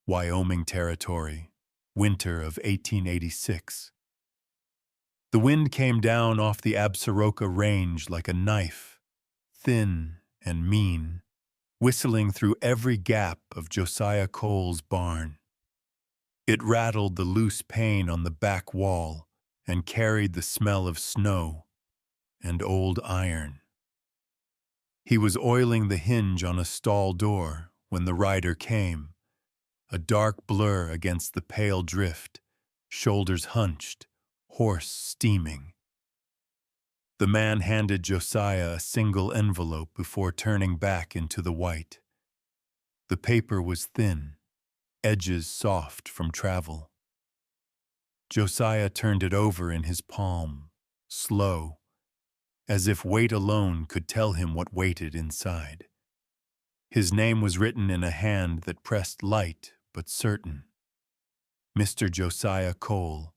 Wyoming Territory, winter of 1886. The wind came down off the Absaroka Range like a knife, thin and mean, whistling through every gap of Josiah Cole's barn. It rattled the loose pane on the back wall and carried the smell of snow and old iron. He was oiling the hinge on a stall door when the rider came, a dark blur against the pale drift, shoulders hunched, horse steaming. The man handed Josiah a single envelope before turning back into the white. The paper was thin, edges soft from travel. Josiah turned it over in his palm, slow, as if weight alone could tell him what waited inside. His name was written in a hand that pressed light but certain. Mr. Josiah Cole,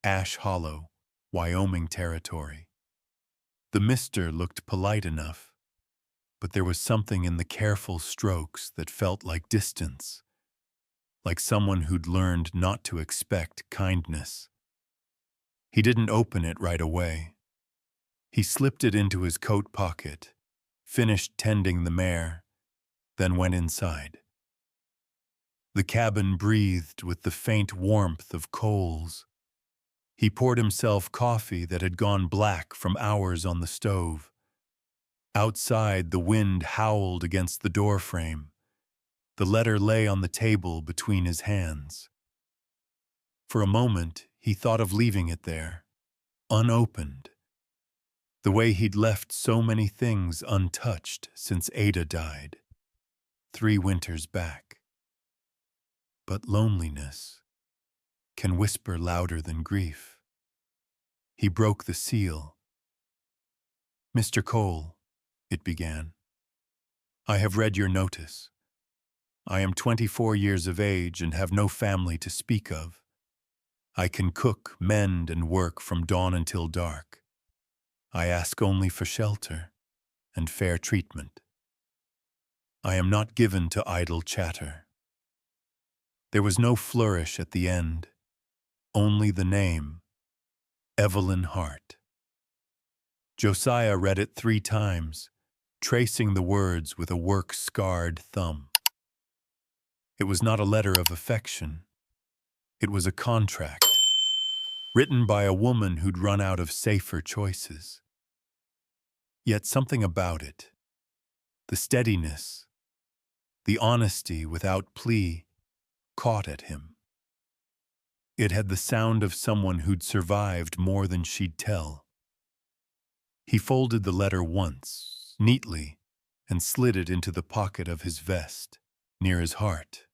Ash Hollow, Wyoming Territory. The Mr. looked polite enough, but there was something in the careful strokes that felt like distance, like someone who'd learned not to expect kindness. He didn't open it right away. He slipped it into his coat pocket, finished tending the mare, then went inside. The cabin breathed with the faint warmth of coals. He poured himself coffee that had gone black from hours on the stove. Outside, the wind howled against the doorframe. The letter lay on the table between his hands. For a moment, he thought of leaving it there, unopened, the way he'd left so many things untouched since Ada died, 3 winters back. But loneliness can whisper louder than grief. He broke the seal. "Mr. Cole," it began, "I have read your notice. I am 24 years of age and have no family to speak of. I can cook, mend, and work from dawn until dark. I ask only for shelter and fair treatment. I am not given to idle chatter." There was no flourish at the end, only the name, Evelyn Hart. Josiah read it 3 times, tracing the words with a work-scarred thumb. It was not a letter of affection. It was a contract, written by a woman who'd run out of safer choices. Yet something about it, the steadiness, the honesty without plea, caught at him. It had the sound of someone who'd survived more than she'd tell. He folded the letter once, neatly, and slid it into the pocket of his vest, near his heart.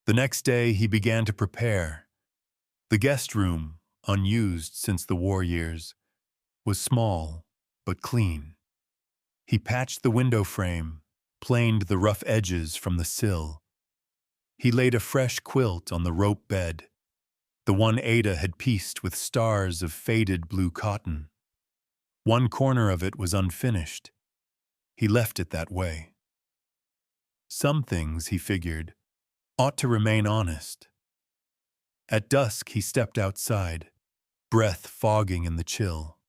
The next day he began to prepare. The guest room, unused since the war years, was small but clean. He patched the window frame, planed the rough edges from the sill. He laid a fresh quilt on the rope bed, the one Ada had pieced with stars of faded blue cotton. One corner of it was unfinished. He left it that way. Some things, he figured, ought to remain honest. At dusk he stepped outside, breath fogging in the chill.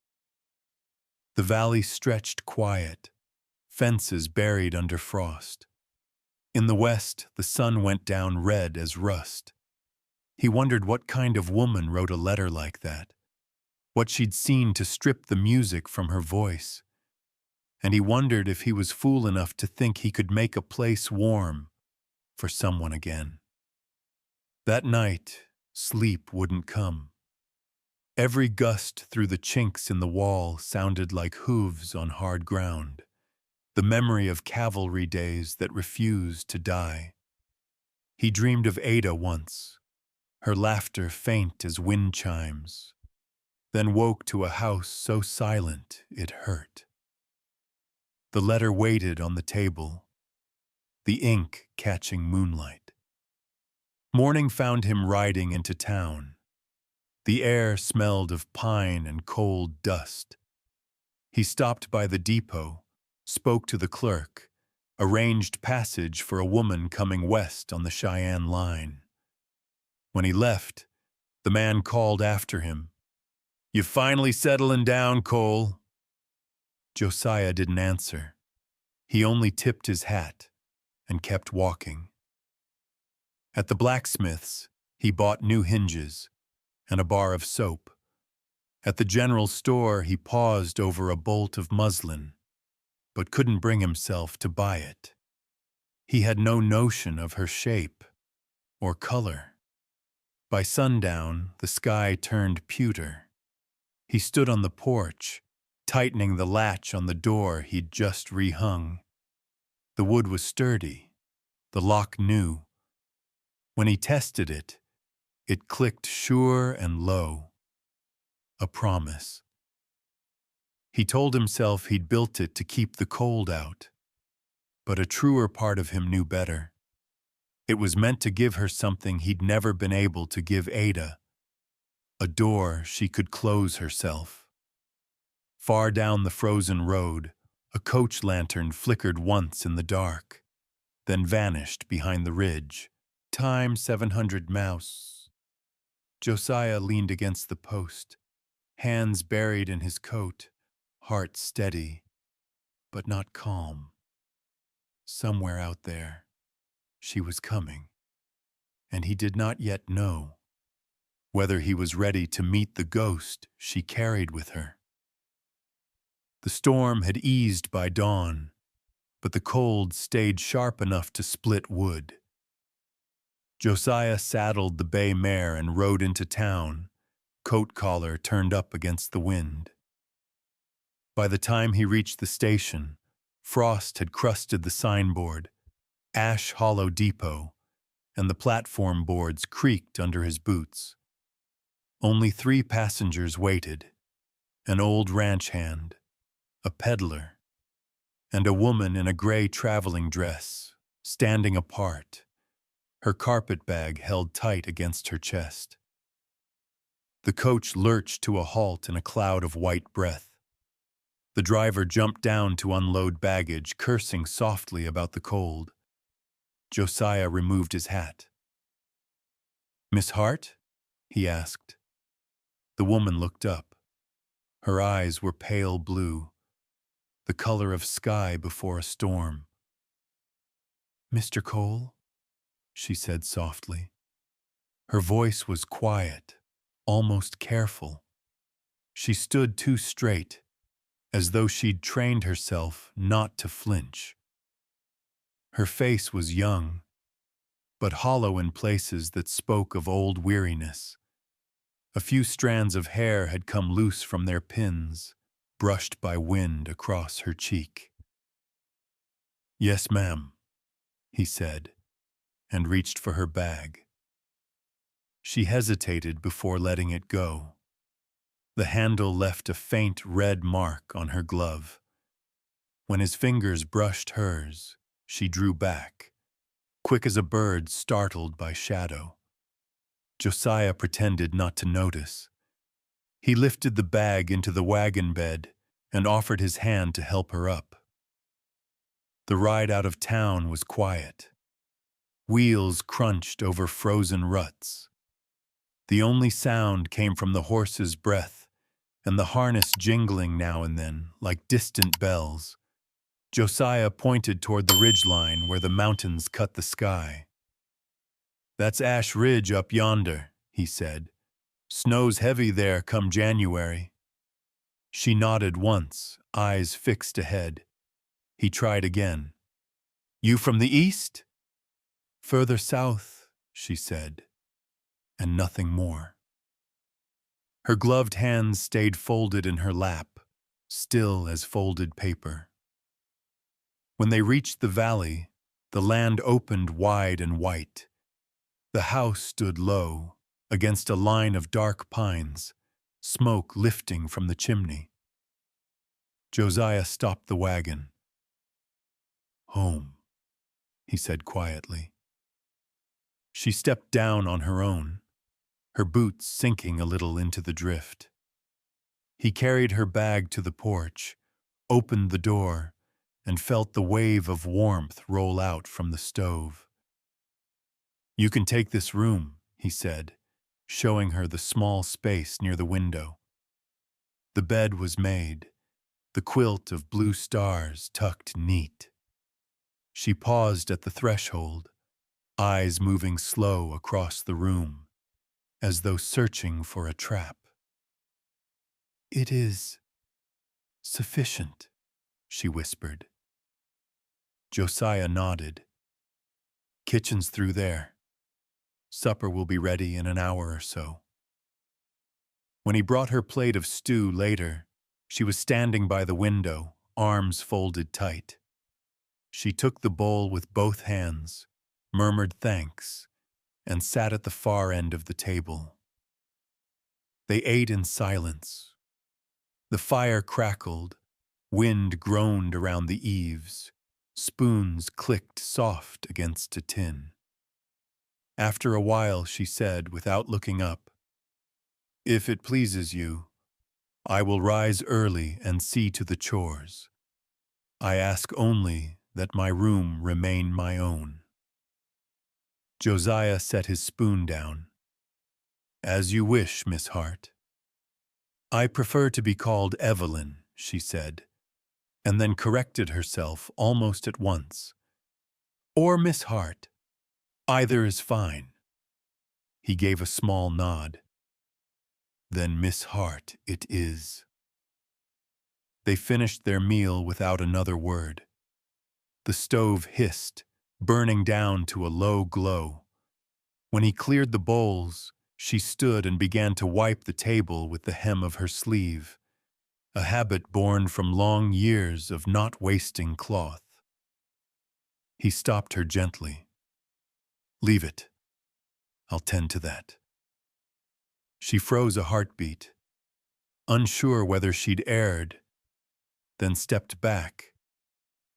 The valley stretched quiet, fences buried under frost. In the west, the sun went down red as rust. He wondered what kind of woman wrote a letter like that, what she'd seen to strip the music from her voice. And he wondered if he was fool enough to think he could make a place warm for someone again. That night, sleep wouldn't come. Every gust through the chinks in the wall sounded like hooves on hard ground, the memory of cavalry days that refused to die. He dreamed of Ada once, her laughter faint as wind chimes, then woke to a house so silent it hurt. The letter waited on the table, the ink catching moonlight. Morning found him riding into town. The air smelled of pine and cold dust. He stopped by the depot, spoke to the clerk, arranged passage for a woman coming west on the Cheyenne line. When he left, the man called after him, "You finally settling down, Cole?" Josiah didn't answer. He only tipped his hat and kept walking. At the blacksmith's, he bought new hinges and a bar of soap. At the general store, he paused over a bolt of muslin, but couldn't bring himself to buy it. He had no notion of her shape or color. By sundown, the sky turned pewter. He stood on the porch, tightening the latch on the door he'd just rehung. The wood was sturdy, the lock new. When he tested it, it clicked sure and low. A promise. He told himself he'd built it to keep the cold out. But a truer part of him knew better. It was meant to give her something he'd never been able to give Ada. A door she could close herself. Far down the frozen road, a coach lantern flickered once in the dark, then vanished behind the ridge. Time 700 mouse. Josiah leaned against the post, hands buried in his coat, heart steady, but not calm. Somewhere out there, she was coming, and he did not yet know whether he was ready to meet the ghost she carried with her. The storm had eased by dawn, but the cold stayed sharp enough to split wood. Josiah saddled the bay mare and rode into town, coat collar turned up against the wind. By the time he reached the station, frost had crusted the signboard, Ash Hollow Depot, and the platform boards creaked under his boots. Only 3 passengers waited, an old ranch hand, a peddler, and a woman in a gray traveling dress, standing apart, her carpet bag held tight against her chest. The coach lurched to a halt in a cloud of white breath. The driver jumped down to unload baggage, cursing softly about the cold. Josiah removed his hat. "Miss Hart?" he asked. The woman looked up. Her eyes were pale blue, the color of sky before a storm. "Mr. Cole?" she said softly. Her voice was quiet, almost careful. She stood too straight, as though she'd trained herself not to flinch. Her face was young, but hollow in places that spoke of old weariness. A few strands of hair had come loose from their pins, brushed by wind across her cheek. "Yes, ma'am," he said, and reached for her bag. She hesitated before letting it go. The handle left a faint red mark on her glove. When his fingers brushed hers, she drew back, quick as a bird startled by shadow. Josiah pretended not to notice. He lifted the bag into the wagon bed and offered his hand to help her up. The ride out of town was quiet. Wheels crunched over frozen ruts. The only sound came from the horse's breath and the harness jingling now and then like distant bells. Josiah pointed toward the ridgeline where the mountains cut the sky. "That's Ash Ridge up yonder," he said. "Snow's heavy there come January." She nodded once, eyes fixed ahead. He tried again. "You from the east?" "Further south," she said, and nothing more. Her gloved hands stayed folded in her lap, still as folded paper. When they reached the valley, the land opened wide and white. The house stood low, against a line of dark pines, smoke lifting from the chimney. Josiah stopped the wagon. "Home," he said quietly. She stepped down on her own, her boots sinking a little into the drift. He carried her bag to the porch, opened the door, and felt the wave of warmth roll out from the stove. "You can take this room," he said, showing her the small space near the window. The bed was made, the quilt of blue stars tucked neat. She paused at the threshold, eyes moving slow across the room, as though searching for a trap. "It is sufficient," she whispered. Josiah nodded. "Kitchen's through there. Supper will be ready in an hour or so." When he brought her plate of stew later, she was standing by the window, arms folded tight. She took the bowl with both hands, murmured thanks, and sat at the far end of the table. They ate in silence. The fire crackled, wind groaned around the eaves, spoons clicked soft against a tin. After a while she said, without looking up, "If it pleases you, I will rise early and see to the chores. I ask only that my room remain my own." Josiah set his spoon down. "As you wish, Miss Hart." "I prefer to be called Evelyn," she said, and then corrected herself almost at once. "Or Miss Hart. Either is fine." He gave a small nod. "Then Miss Hart it is." They finished their meal without another word. The stove hissed, burning down to a low glow. When he cleared the bowls, she stood and began to wipe the table with the hem of her sleeve, a habit born from long years of not wasting cloth. He stopped her gently. "Leave it. I'll tend to that." She froze a heartbeat, unsure whether she'd erred, then stepped back,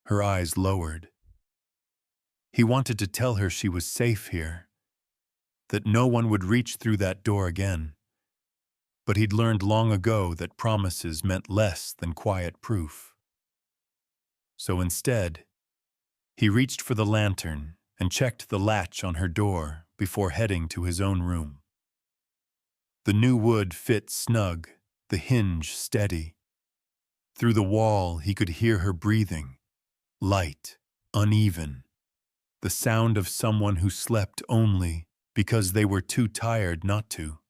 her eyes lowered. He wanted to tell her she was safe here, that no one would reach through that door again. But he'd learned long ago that promises meant less than quiet proof. So instead, he reached for the lantern and checked the latch on her door before heading to his own room. The new wood fit snug, the hinge steady. Through the wall he could hear her breathing, light, uneven, the sound of someone who slept only because they were too tired not to.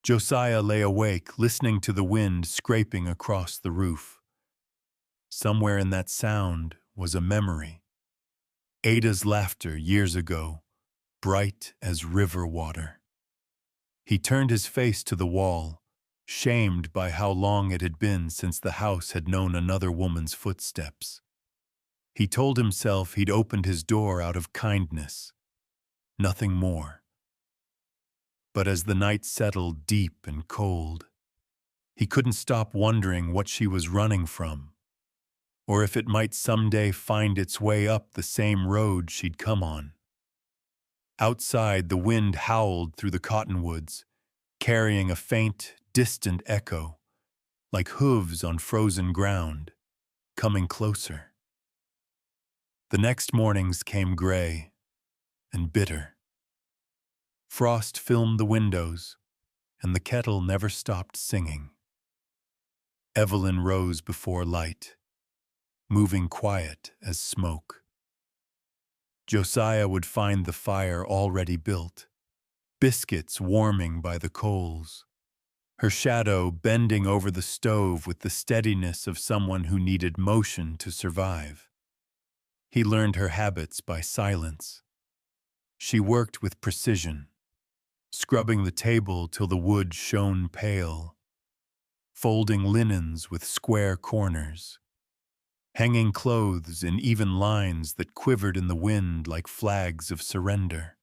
Josiah lay awake, listening to the wind scraping across the roof. Somewhere in that sound was a memory. Ada's laughter years ago, bright as river water. He turned his face to the wall, shamed by how long it had been since the house had known another woman's footsteps. He told himself he'd opened his door out of kindness, nothing more. But as the night settled deep and cold, he couldn't stop wondering what she was running from, or if it might someday find its way up the same road she'd come on. Outside, the wind howled through the cottonwoods, carrying a faint, distant echo, like hooves on frozen ground, coming closer. The next mornings came gray and bitter. Frost filmed the windows, and the kettle never stopped singing. Evelyn rose before light, moving quiet as smoke. Josiah would find the fire already built, biscuits warming by the coals, her shadow bending over the stove with the steadiness of someone who needed motion to survive. He learned her habits by silence. She worked with precision, scrubbing the table till the wood shone pale, folding linens with square corners, hanging clothes in even lines that quivered in the wind like flags of surrender.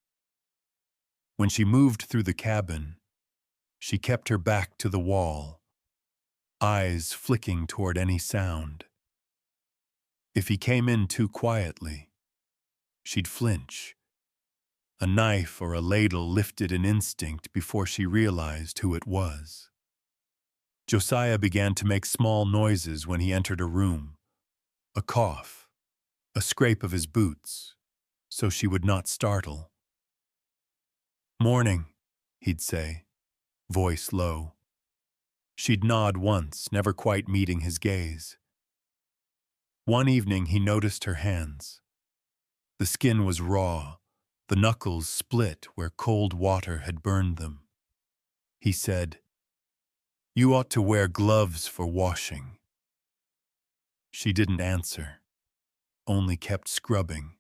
When she moved through the cabin, she kept her back to the wall, eyes flicking toward any sound. If he came in too quietly, she'd flinch. A knife or a ladle lifted in instinct before she realized who it was. Josiah began to make small noises when he entered a room, A cough, a scrape of his boots, so she would not startle. "Morning," he'd say, voice low. She'd nod once, never quite meeting his gaze. One evening he noticed her hands. The skin was raw, the knuckles split where cold water had burned them. He said, "You ought to wear gloves for washing." She didn't answer, only kept scrubbing.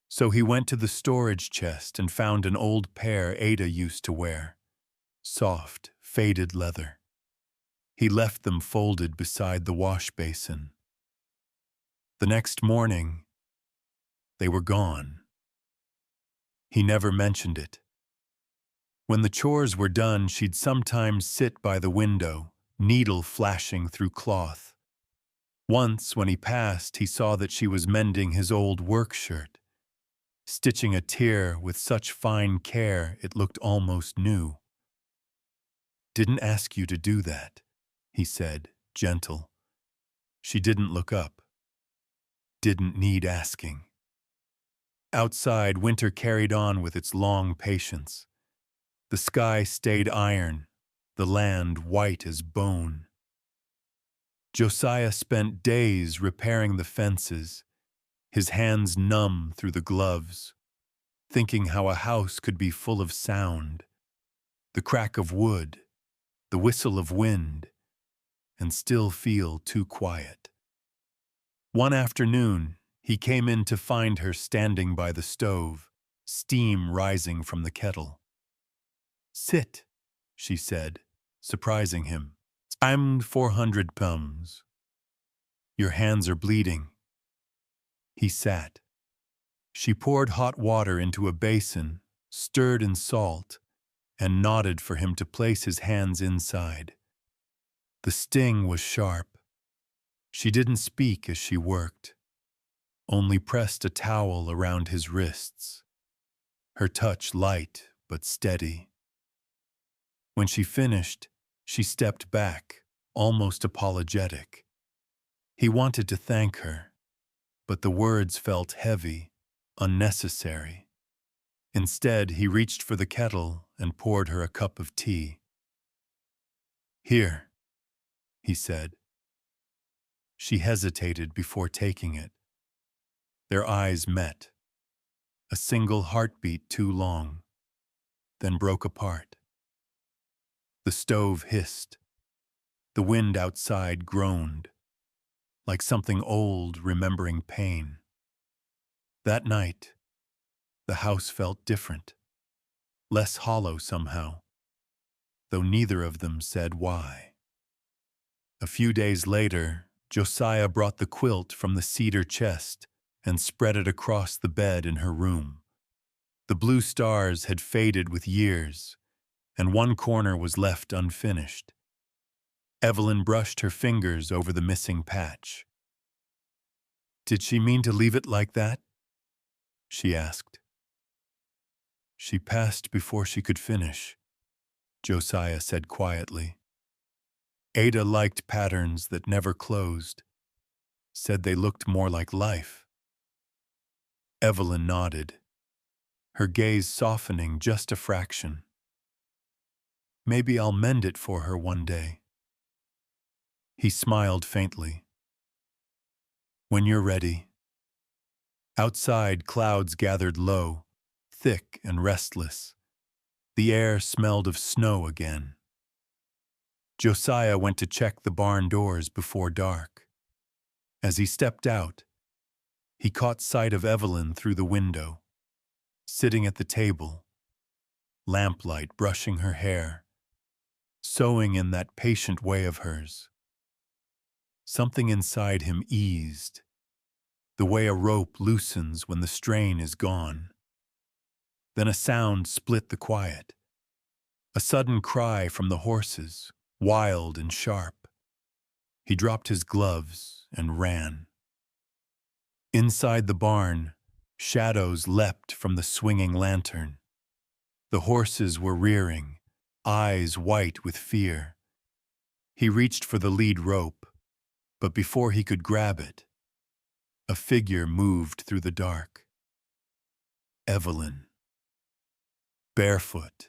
So he went to the storage chest and found an old pair Ada used to wear. Soft, faded leather. He left them folded beside the wash basin. The next morning, they were gone. He never mentioned it. When the chores were done, she'd sometimes sit by the window, needle flashing through cloth. Once, when he passed, he saw that she was mending his old work shirt, stitching a tear with such fine care it looked almost new. "Didn't ask you to do that," he said, gentle. She didn't look up. Didn't need asking. Outside, winter carried on with its long patience. The sky stayed iron, the land white as bone. Josiah spent days repairing the fences, his hands numb through the gloves, thinking how a house could be full of sound, the crack of wood, the whistle of wind, and still feel too quiet. One afternoon, he came in to find her standing by the stove, steam rising from the kettle. "Sit," she said, surprising him. "I'm 400 pounds. Your hands are bleeding." He sat. She poured hot water into a basin, stirred in salt, and nodded for him to place his hands inside. The sting was sharp. She didn't speak as she worked, only pressed a towel around his wrists, her touch light but steady. When she finished, she stepped back, almost apologetic. He wanted to thank her, but the words felt heavy, unnecessary. Instead, he reached for the kettle and poured her a cup of tea. "Here," he said. She hesitated before taking it. Their eyes met. A single heartbeat too long, then broke apart. The stove hissed. The wind outside groaned, like something old remembering pain. That night, the house felt different, less hollow somehow, though neither of them said why. A few days later, Josiah brought the quilt from the cedar chest and spread it across the bed in her room. The blue stars had faded with years, and one corner was left unfinished. Evelyn brushed her fingers over the missing patch. "Did she mean to leave it like that?" she asked. "She passed before she could finish," Josiah said quietly. Ada liked patterns that never closed, said they looked more like life. Evelyn nodded, her gaze softening just a fraction. "Maybe I'll mend it for her one day." He smiled faintly. "When you're ready." Outside, clouds gathered low, thick and restless. The air smelled of snow again. Josiah went to check the barn doors before dark. As he stepped out, he caught sight of Evelyn through the window, sitting at the table, lamplight brushing her hair, sewing in that patient way of hers. Something inside him eased, the way a rope loosens when the strain is gone. Then a sound split the quiet, a sudden cry from the horses, wild and sharp. He dropped his gloves and ran. Inside the barn, shadows leapt from the swinging lantern. The horses were rearing, eyes white with fear. He reached for the lead rope, But before he could grab it, a figure moved through the dark. Evelyn, barefoot,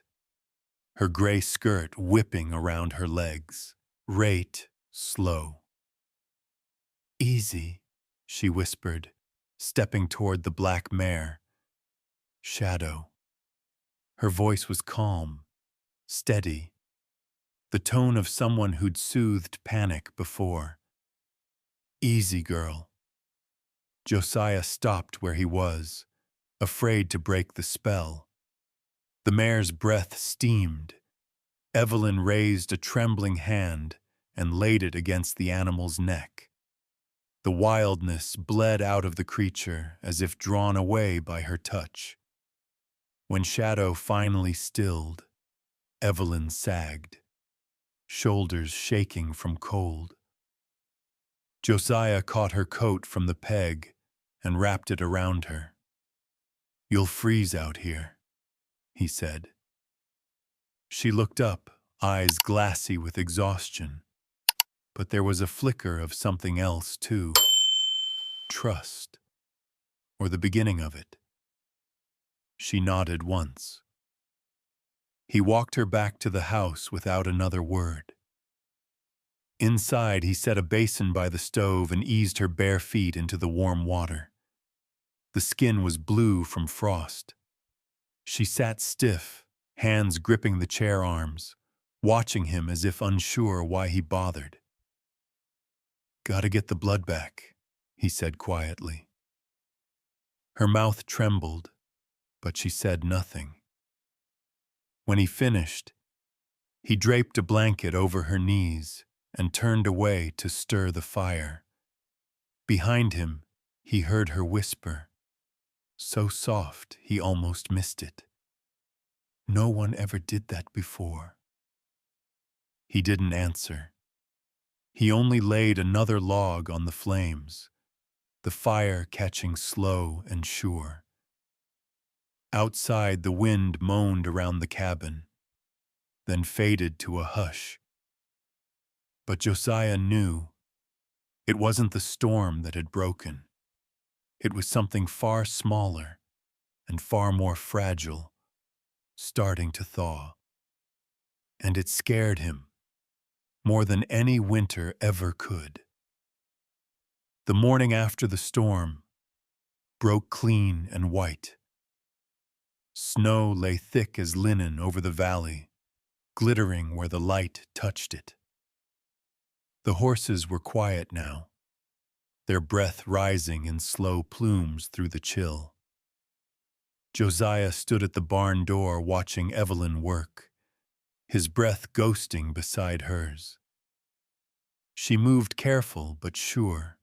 her gray skirt whipping around her legs. Rate slow. Easy, she whispered, stepping toward the black mare. Shadow. Her voice was calm, steady, the tone of someone who'd soothed panic before. Easy, girl. Josiah stopped where he was, afraid to break the spell. The mare's breath steamed. Evelyn raised a trembling hand and laid it against the animal's neck. The wildness bled out of the creature as if drawn away by her touch. When Shadow finally stilled, Evelyn sagged, shoulders shaking from cold. Josiah caught her coat from the peg and wrapped it around her. "You'll freeze out here," he said. She looked up, eyes glassy with exhaustion. But there was a flicker of something else, too. Trust. Or the beginning of it. She nodded once. He walked her back to the house without another word. Inside, he set a basin by the stove and eased her bare feet into the warm water. The skin was blue from frost. She sat stiff, hands gripping the chair arms, watching him as if unsure why he bothered. "Gotta get the blood back," he said quietly. Her mouth trembled, but she said nothing. When he finished, he draped a blanket over her knees and turned away to stir the fire. Behind him, he heard her whisper, so soft he almost missed it. "No one ever did that before." He didn't answer. He only laid another log on the flames, the fire catching slow and sure. Outside, the wind moaned around the cabin, then faded to a hush. But Josiah knew it wasn't the storm that had broken. It was something far smaller and far more fragile, starting to thaw. And it scared him more than any winter ever could. The morning after the storm broke clean and white. Snow lay thick as linen over the valley, glittering where the light touched it. The horses were quiet now, their breath rising in slow plumes through the chill. Josiah stood at the barn door watching Evelyn work, his breath ghosting beside hers. She moved careful but sure,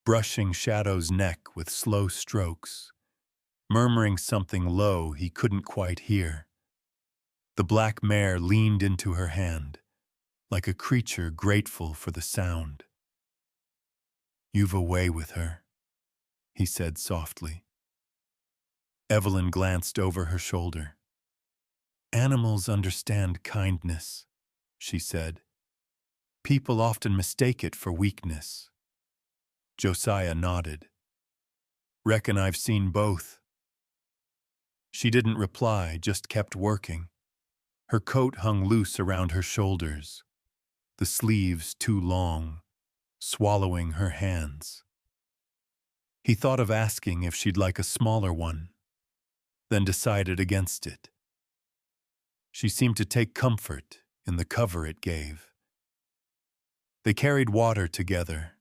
brushing Shadow's neck with slow strokes, murmuring something low he couldn't quite hear. The black mare leaned into her hand, like a creature grateful for the sound. "You've a way with her," he said softly. Evelyn glanced over her shoulder. "Animals understand kindness," she said. "People often mistake it for weakness." Josiah nodded. "Reckon I've seen both." She didn't reply, just kept working. Her coat hung loose around her shoulders, the sleeves too long, swallowing her hands. He thought of asking if she'd like a smaller one, then decided against it. She seemed to take comfort in the cover it gave. They carried water together,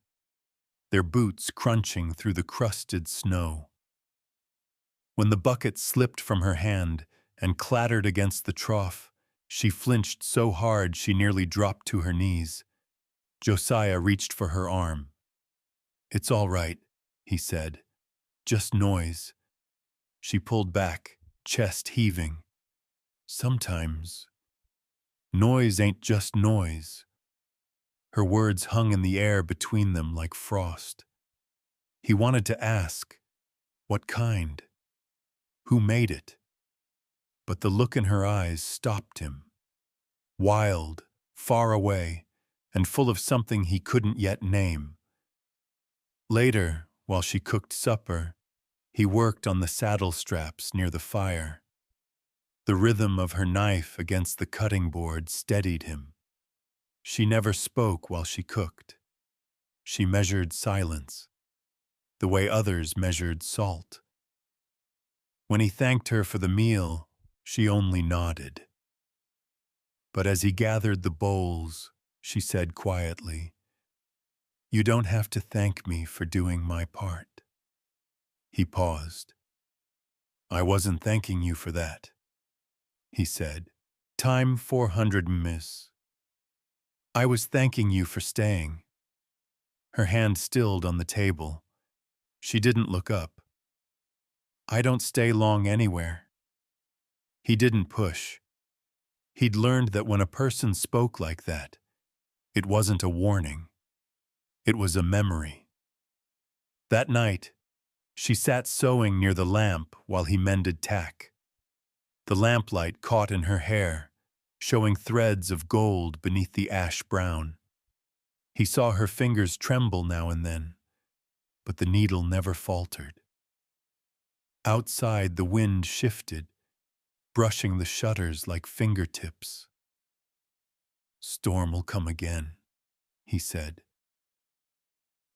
their boots crunching through the crusted snow. When the bucket slipped from her hand and clattered against the trough, she flinched so hard she nearly dropped to her knees. Josiah reached for her arm. "It's all right," he said. "Just noise." She pulled back, chest heaving. "Sometimes noise ain't just noise." Her words hung in the air between them like frost. He wanted to ask, what kind? Who made it? But the look in her eyes stopped him. Wild, far away, and full of something he couldn't yet name. Later, while she cooked supper, he worked on the saddle straps near the fire. The rhythm of her knife against the cutting board steadied him. She never spoke while she cooked. She measured silence, the way others measured salt. When he thanked her for the meal, she only nodded. But as he gathered the bowls, she said quietly, "You don't have to thank me for doing my part." He paused. "I wasn't thanking you for that," he said. "Time 400, miss. I was thanking you for staying." Her hand stilled on the table. She didn't look up. "I don't stay long anywhere." He didn't push. He'd learned that when a person spoke like that, it wasn't a warning. It was a memory. That night, she sat sewing near the lamp while he mended tack. The lamplight caught in her hair, showing threads of gold beneath the ash brown. He saw her fingers tremble now and then, but the needle never faltered. Outside, the wind shifted, brushing the shutters like fingertips. "Storm will come again," he said.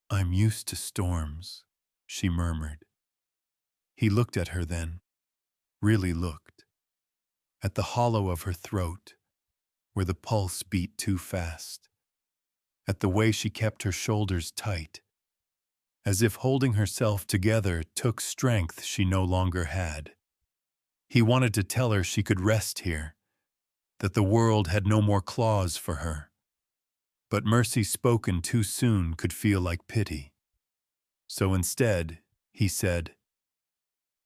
"I'm used to storms," she murmured. He looked at her then, really looked, at the hollow of her throat, where the pulse beat too fast, at the way she kept her shoulders tight, as if holding herself together took strength she no longer had. He wanted to tell her she could rest here, that the world had no more claws for her. But mercy spoken too soon could feel like pity. So instead, he said,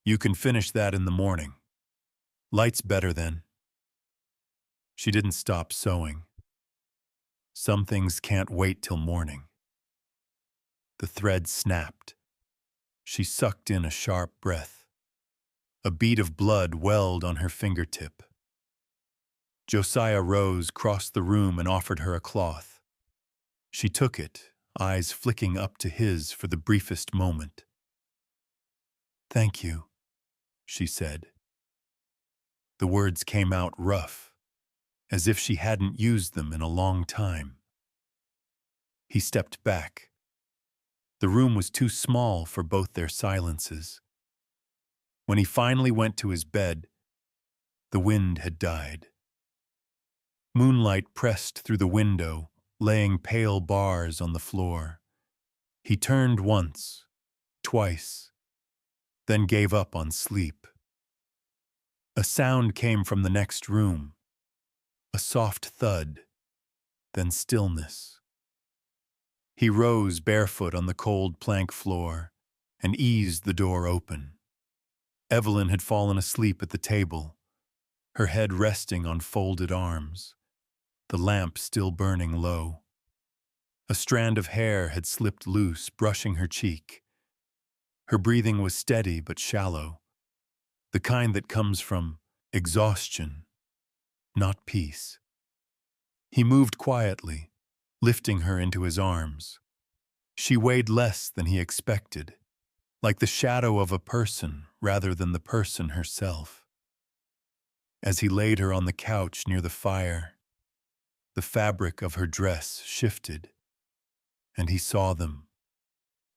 "You can finish that in the morning. Light's better then." She didn't stop sewing. Some things can't wait till morning. The thread snapped. She sucked in a sharp breath. A bead of blood welled on her fingertip. Josiah rose, crossed the room, and offered her a cloth. She took it, eyes flicking up to his for the briefest moment. "Thank you," she said. The words came out rough, as if she hadn't used them in a long time. He stepped back. The room was too small for both their silences. When he finally went to his bed, the wind had died. Moonlight pressed through the window, laying pale bars on the floor. He turned once, twice, then gave up on sleep. A sound came from the next room, a soft thud, then stillness. He rose barefoot on the cold plank floor and eased the door open. Evelyn had fallen asleep at the table, her head resting on folded arms, the lamp still burning low. A strand of hair had slipped loose, brushing her cheek. Her breathing was steady but shallow, the kind that comes from exhaustion, not peace. He moved quietly, lifting her into his arms. She weighed less than he expected, like the shadow of a person rather than the person herself. As he laid her on the couch near the fire, the fabric of her dress shifted, and he saw them,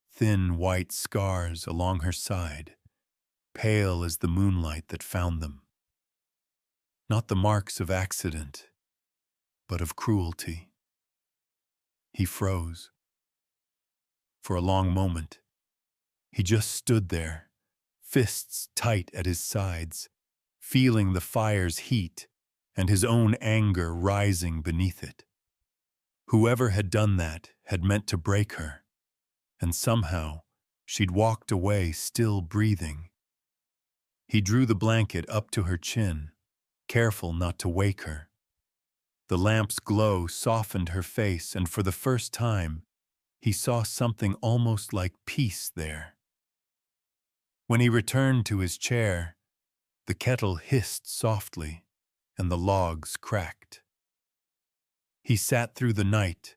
thin white scars along her side, pale as the moonlight that found them. Not the marks of accident, but of cruelty. He froze. For a long moment, he just stood there, fists tight at his sides, feeling the fire's heat and his own anger rising beneath it. Whoever had done that had meant to break her, and somehow she'd walked away still breathing. He drew the blanket up to her chin, careful not to wake her. The lamp's glow softened her face, and for the first time, he saw something almost like peace there. When he returned to his chair, the kettle hissed softly, and the logs cracked. He sat through the night,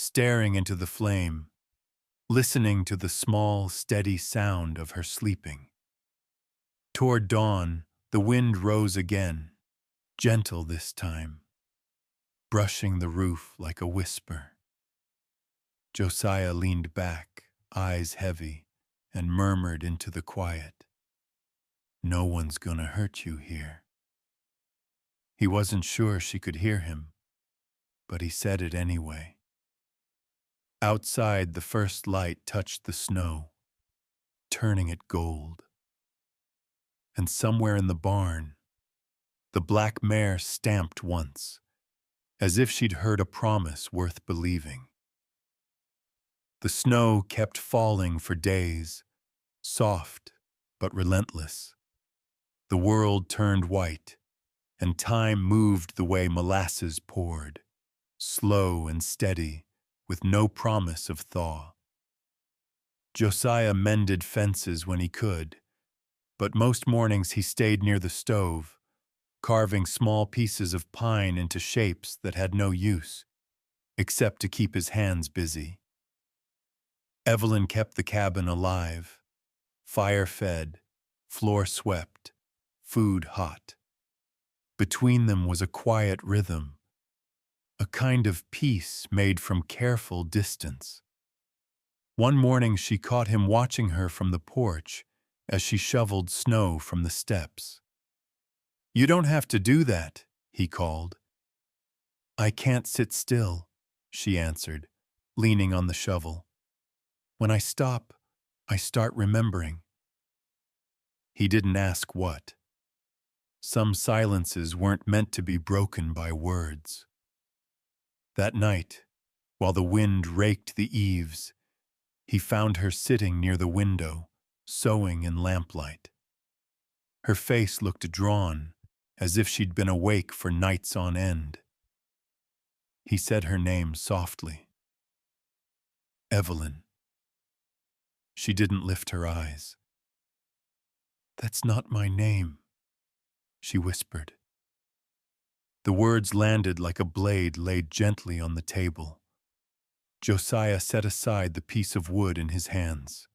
staring into the flame, listening to the small, steady sound of her sleeping. Toward dawn, the wind rose again, gentle this time, brushing the roof like a whisper. Josiah leaned back, eyes heavy, and murmured into the quiet, "No one's gonna hurt you here." He wasn't sure she could hear him, but he said it anyway. Outside, the first light touched the snow, turning it gold. And somewhere in the barn, the black mare stamped once, as if she'd heard a promise worth believing. The snow kept falling for days, soft but relentless. The world turned white, and time moved the way molasses poured, slow and steady, with no promise of thaw. Josiah mended fences when he could, but most mornings he stayed near the stove, carving small pieces of pine into shapes that had no use, except to keep his hands busy. Evelyn kept the cabin alive, fire-fed, floor-swept, food hot. Between them was a quiet rhythm, a kind of peace made from careful distance. One morning she caught him watching her from the porch as she shoveled snow from the steps. "You don't have to do that," he called. "I can't sit still," she answered, leaning on the shovel. "When I stop, I start remembering." He didn't ask what. Some silences weren't meant to be broken by words. That night, while the wind raked the eaves, he found her sitting near the window, sewing in lamplight. Her face looked drawn, as if she'd been awake for nights on end. He said her name softly. "Evelyn." She didn't lift her eyes. "That's not my name," she whispered. The words landed like a blade laid gently on the table. Josiah set aside the piece of wood in his hands.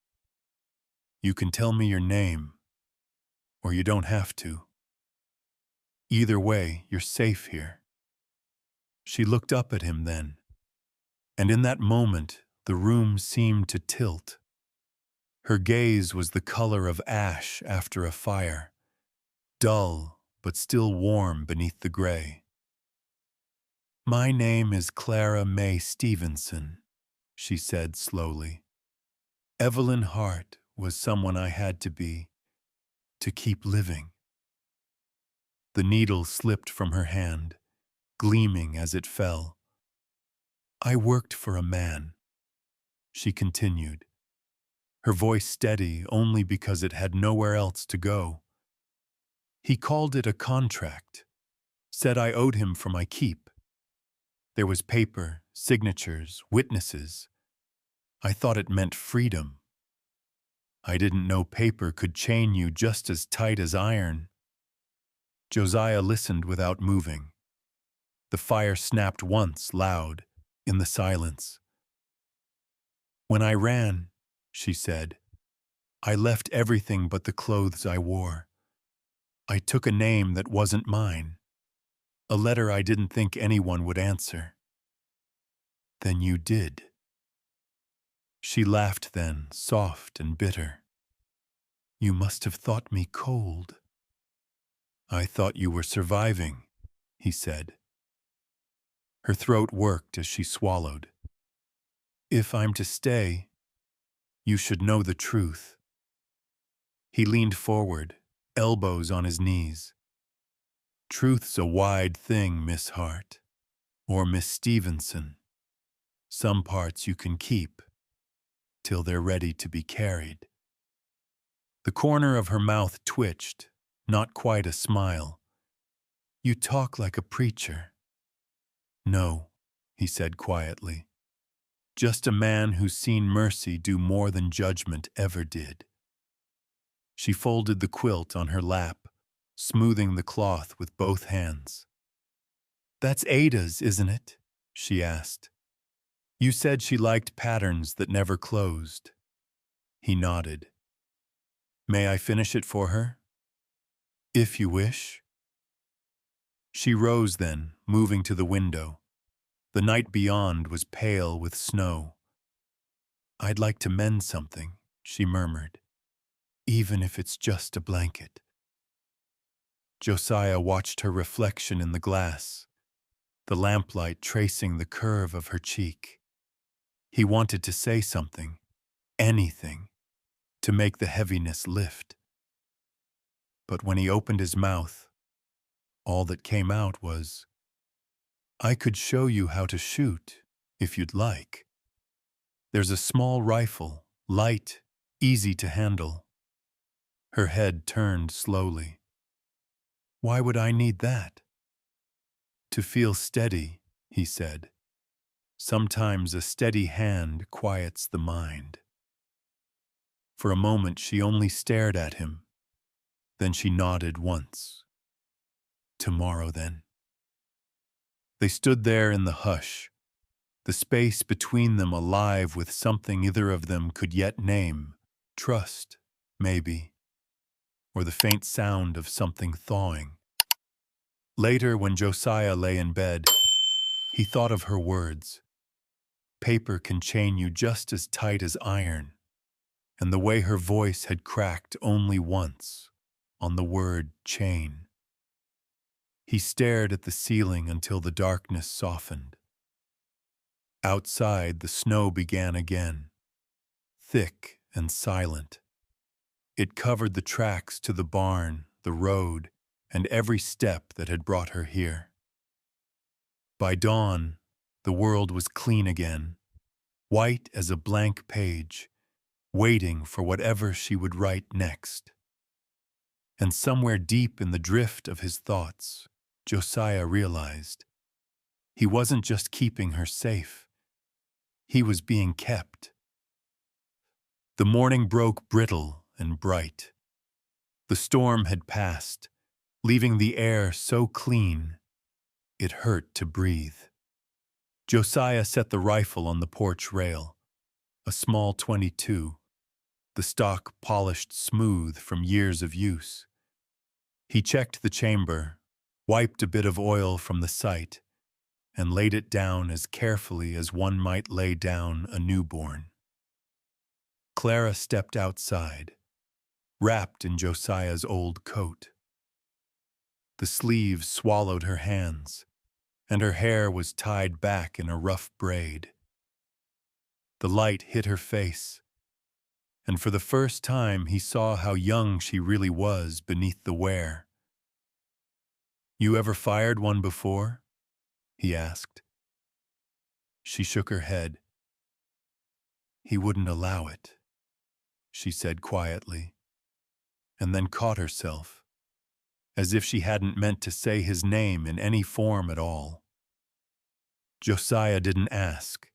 "You can tell me your name, or you don't have to. Either way, you're safe here." She looked up at him then, and in that moment, the room seemed to tilt. Her gaze was the color of ash after a fire, dull but still warm beneath the gray. "My name is Clara May Stevenson," she said slowly. "Evelyn Hart was someone I had to be, to keep living." The needle slipped from her hand, gleaming as it fell. "I worked for a man," she continued, her voice steady only because it had nowhere else to go. "He called it a contract, said I owed him for my keep. There was paper, signatures, witnesses. I thought it meant freedom. I didn't know paper could chain you just as tight as iron." Josiah listened without moving. The fire snapped once, loud, in the silence. "When I ran," she said, "I left everything but the clothes I wore. I took a name that wasn't mine, a letter I didn't think anyone would answer." "Then you did." She laughed then, soft and bitter. "You must have thought me cold." "I thought you were surviving," he said. Her throat worked as she swallowed. "If I'm to stay, you should know the truth." He leaned forward, elbows on his knees. "Truth's a wide thing, Miss Hart, or Miss Stevenson. Some parts you can keep, till they're ready to be carried." The corner of her mouth twitched, not quite a smile. "You talk like a preacher." "No," he said quietly. "Just a man who's seen mercy do more than judgment ever did." She folded the quilt on her lap, smoothing the cloth with both hands. "That's Ada's, isn't it?" she asked. You said she liked patterns that never closed. He nodded. May I finish it for her? If you wish. She rose then, moving to the window. The night beyond was pale with snow. I'd like to mend something, she murmured, even if it's just a blanket. Josiah watched her reflection in the glass, the lamplight tracing the curve of her cheek. He wanted to say something, anything, to make the heaviness lift. But when he opened his mouth, all that came out was, I could show you how to shoot, if you'd like. There's a small rifle, light, easy to handle. Her head turned slowly. Why would I need that? To feel steady, he said. Sometimes a steady hand quiets the mind. For a moment she only stared at him. Then she nodded once. Tomorrow, then. They stood there in the hush, the space between them alive with something neither of them could yet name. Trust, maybe, or the faint sound of something thawing. Later, when Josiah lay in bed, he thought of her words. Paper can chain you just as tight as iron, and the way her voice had cracked only once, on the word chain. He stared at the ceiling until the darkness softened. Outside, the snow began again, thick and silent. It covered the tracks to the barn, the road, and every step that had brought her here. By dawn, the world was clean again, white as a blank page, waiting for whatever she would write next. And somewhere deep in the drift of his thoughts, Josiah realized he wasn't just keeping her safe. He was being kept. The morning broke brittle and bright. The storm had passed, leaving the air so clean, it hurt to breathe. Josiah set the rifle on the porch rail, a small .22, the stock polished smooth from years of use. He checked the chamber, wiped a bit of oil from the sight, and laid it down as carefully as one might lay down a newborn. Clara stepped outside, wrapped in Josiah's old coat. The sleeves swallowed her hands, and her hair was tied back in a rough braid. The light hit her face, and for the first time he saw how young she really was beneath the wear. You ever fired one before? He asked. She shook her head. He wouldn't allow it, she said quietly, and then caught herself, as if she hadn't meant to say his name in any form at all. Josiah didn't ask.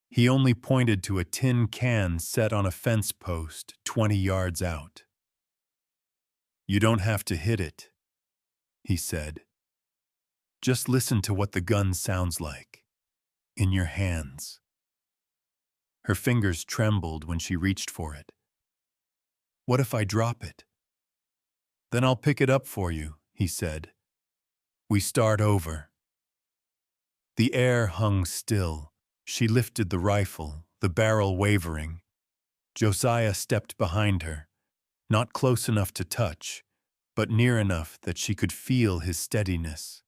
He only pointed to a tin can set on a fence post 20 yards out. You don't have to hit it, he said. Just listen to what the gun sounds like, in your hands. Her fingers trembled when she reached for it. What if I drop it? Then I'll pick it up for you, he said. We start over. The air hung still. She lifted the rifle, the barrel wavering. Josiah stepped behind her, not close enough to touch, but near enough that she could feel his steadiness.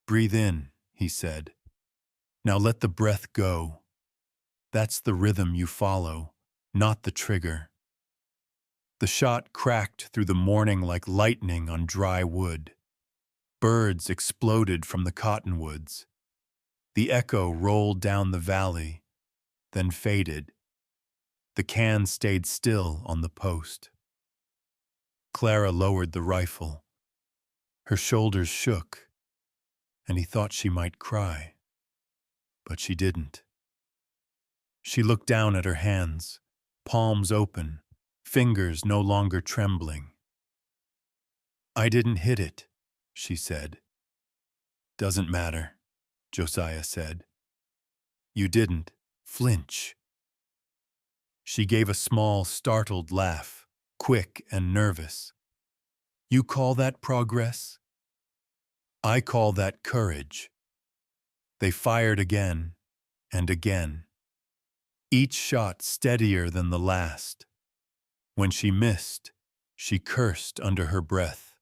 Breathe in, he said. Now let the breath go. That's the rhythm you follow, not the trigger. The shot cracked through the morning like lightning on dry wood. Birds exploded from the cottonwoods. The echo rolled down the valley, then faded. The can stayed still on the post. Clara lowered the rifle. Her shoulders shook, and he thought she might cry, but she didn't. She looked down at her hands, palms open, fingers no longer trembling. I didn't hit it, she said. Doesn't matter, Josiah said. You didn't flinch. She gave a small, startled laugh, quick and nervous. You call that progress? I call that courage. They fired again and again, each shot steadier than the last. When she missed, she cursed under her breath,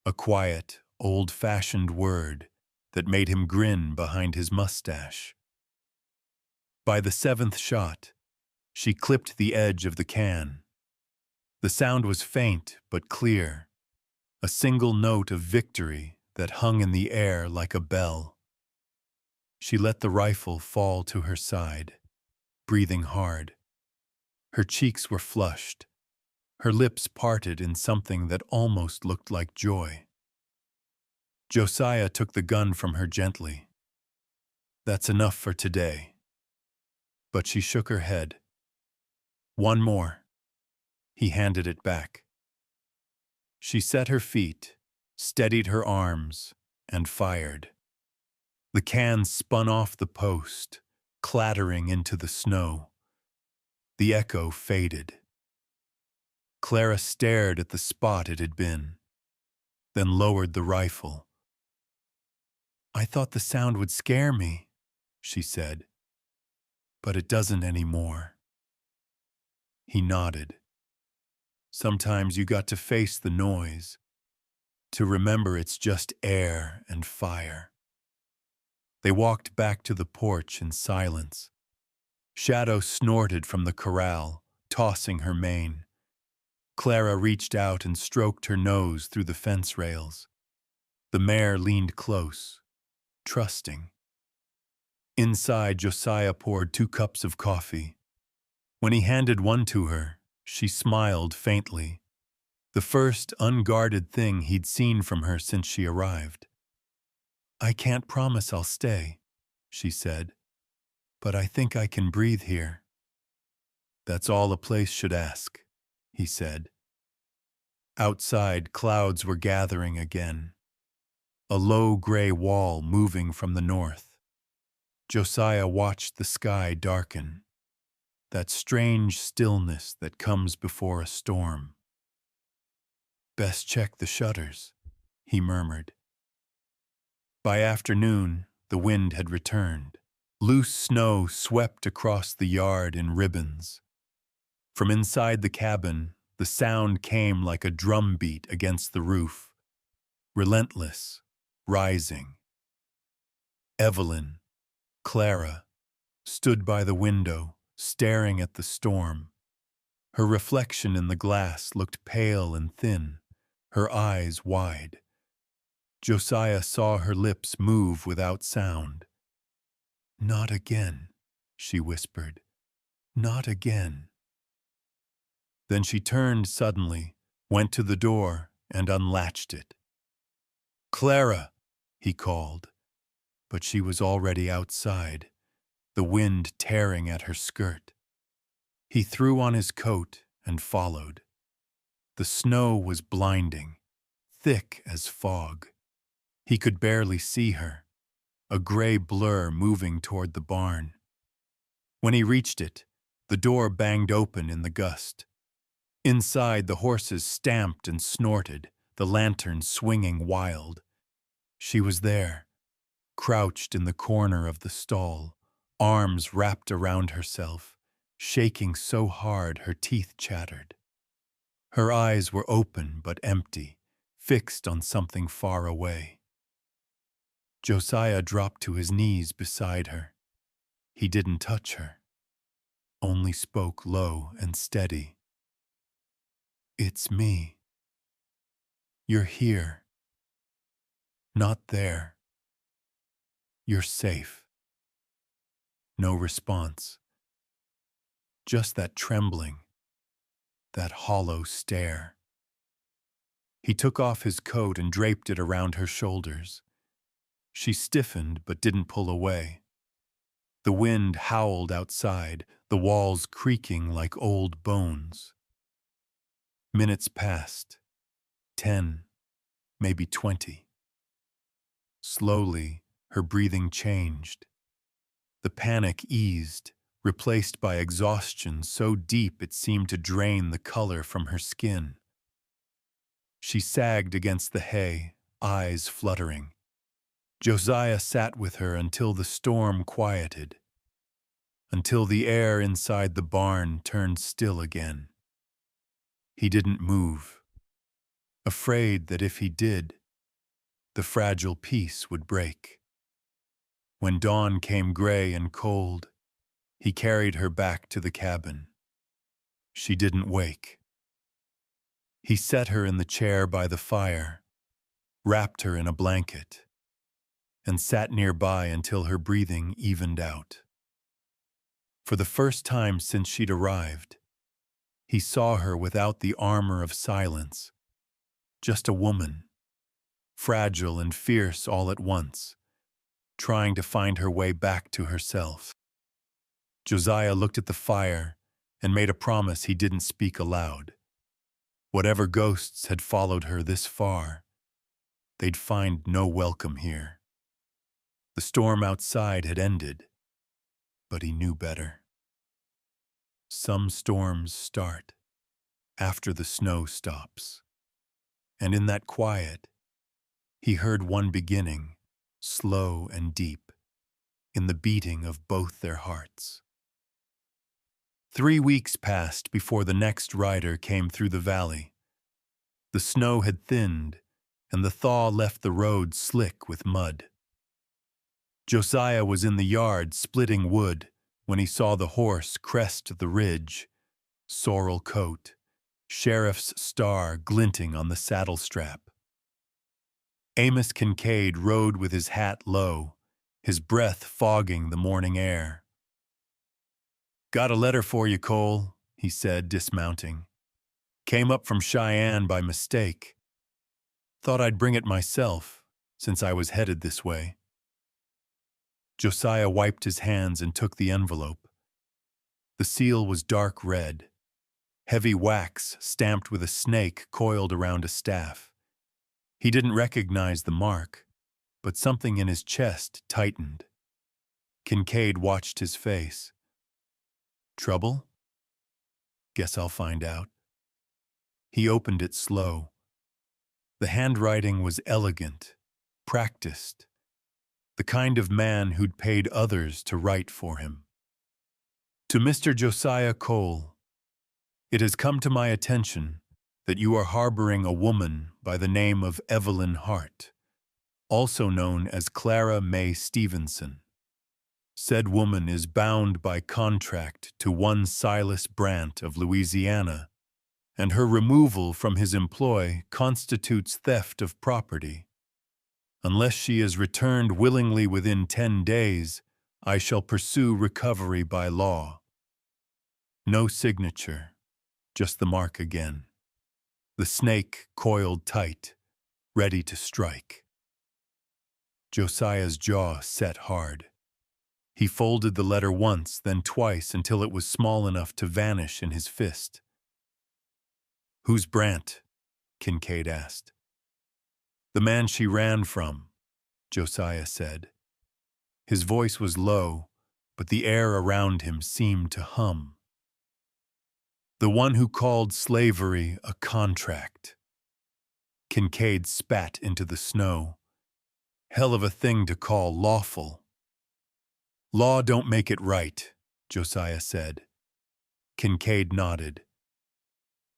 a quiet, old-fashioned word that made him grin behind his mustache. By the seventh shot, she clipped the edge of the can. The sound was faint but clear, a single note of victory that hung in the air like a bell. She let the rifle fall to her side, breathing hard. Her cheeks were flushed, her lips parted in something that almost looked like joy. Josiah took the gun from her gently. That's enough for today. But she shook her head. One more. He handed it back. She set her feet, steadied her arms, and fired. The can spun off the post, clattering into the snow. The echo faded. Clara stared at the spot it had been, then lowered the rifle. I thought the sound would scare me, she said. But it doesn't anymore. He nodded. Sometimes you got to face the noise, to remember it's just air and fire. They walked back to the porch in silence. Shadow snorted from the corral, tossing her mane. Clara reached out and stroked her nose through the fence rails. The mare leaned close, trusting. Inside, Josiah poured 2 cups of coffee. When he handed one to her, she smiled faintly, the first unguarded thing he'd seen from her since she arrived. I can't promise I'll stay, she said, but I think I can breathe here. That's all a place should ask, he said. Outside, clouds were gathering again, a low gray wall moving from the north. Josiah watched the sky darken, that strange stillness that comes before a storm. Best check the shutters, he murmured. By afternoon, the wind had returned. Loose snow swept across the yard in ribbons. From inside the cabin, the sound came like a drum beat against the roof, relentless, rising. Evelyn, Clara, stood by the window, staring at the storm. Her reflection in the glass looked pale and thin, her eyes wide. Josiah saw her lips move without sound. Not again, she whispered. Not again. Then she turned suddenly, went to the door, and unlatched it. Clara, he called, but she was already outside, the wind tearing at her skirt. He threw on his coat and followed. The snow was blinding, thick as fog. He could barely see her, a gray blur moving toward the barn. When he reached it, the door banged open in the gust. Inside, the horses stamped and snorted, the lantern swinging wild. She was there, crouched in the corner of the stall, arms wrapped around herself, shaking so hard her teeth chattered. Her eyes were open but empty, fixed on something far away. Josiah dropped to his knees beside her. He didn't touch her, only spoke low and steady. It's me. You're here. Not there. You're safe. No response. Just that trembling, that hollow stare. He took off his coat and draped it around her shoulders. She stiffened but didn't pull away. The wind howled outside, the walls creaking like old bones. Minutes passed, 10, maybe 20. Slowly, her breathing changed. The panic eased, replaced by exhaustion so deep it seemed to drain the color from her skin. She sagged against the hay, eyes fluttering. Josiah sat with her until the storm quieted, until the air inside the barn turned still again. He didn't move, afraid that if he did, the fragile peace would break. When dawn came gray and cold, he carried her back to the cabin. She didn't wake. He set her in the chair by the fire, wrapped her in a blanket, and sat nearby until her breathing evened out. For the first time since she'd arrived, he saw her without the armor of silence, just a woman, fragile and fierce all at once, trying to find her way back to herself. Josiah looked at the fire and made a promise he didn't speak aloud. Whatever ghosts had followed her this far, they'd find no welcome here. The storm outside had ended, but he knew better. Some storms start after the snow stops, and in that quiet, he heard one beginning, slow and deep, in the beating of both their hearts. 3 weeks passed before the next rider came through the valley. The snow had thinned, and the thaw left the road slick with mud. Josiah was in the yard splitting wood when he saw the horse crest the ridge, sorrel coat, sheriff's star glinting on the saddle strap. Amos Kincaid rode with his hat low, his breath fogging the morning air. "Got a letter for you, Cole," he said, dismounting. "Came up from Cheyenne by mistake. Thought I'd bring it myself, since I was headed this way." Josiah wiped his hands and took the envelope. The seal was dark red, heavy wax stamped with a snake coiled around a staff. He didn't recognize the mark, but something in his chest tightened. Kincaid watched his face. "Trouble? Guess I'll find out." He opened it slow. The handwriting was elegant, practiced, the kind of man who'd paid others to write for him. To Mr. Josiah Cole, it has come to my attention that you are harboring a woman by the name of Evelyn Hart, also known as Clara May Stevenson. Said woman is bound by contract to one Silas Brant of Louisiana, and her removal from his employ constitutes theft of property. Unless she is returned willingly within 10 days, I shall pursue recovery by law. No signature, just the mark again. The snake coiled tight, ready to strike. Josiah's jaw set hard. He folded the letter once, then twice, until it was small enough to vanish in his fist. "Who's Brant?" Kincaid asked. "The man she ran from," Josiah said. His voice was low, but the air around him seemed to hum. "The one who called slavery a contract." Kincaid spat into the snow. "Hell of a thing to call lawful." "Law don't make it right," Josiah said. Kincaid nodded.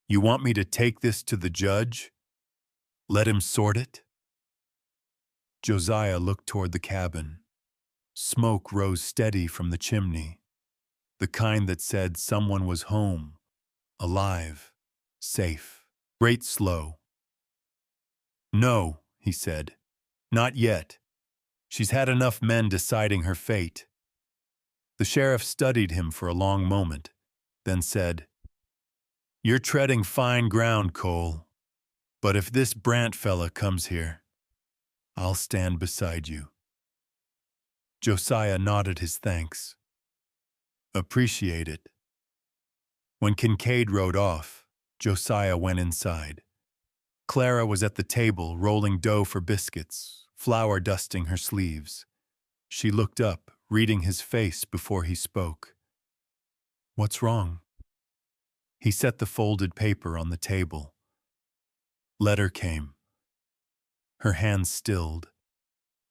"You want me to take this to the judge? Let him sort it?" Josiah looked toward the cabin. Smoke rose steady from the chimney, the kind that said someone was home, alive, safe. "Great slow." "No," he said. "Not yet. She's had enough men deciding her fate." The sheriff studied him for a long moment, then said, "You're treading fine ground, Cole. But if this Brant fella comes here, I'll stand beside you." Josiah nodded his thanks. "Appreciate it." When Kincaid rode off, Josiah went inside. Clara was at the table rolling dough for biscuits, flour dusting her sleeves. She looked up, reading his face before he spoke. "What's wrong?" He set the folded paper on the table. Letter came. Her hands stilled.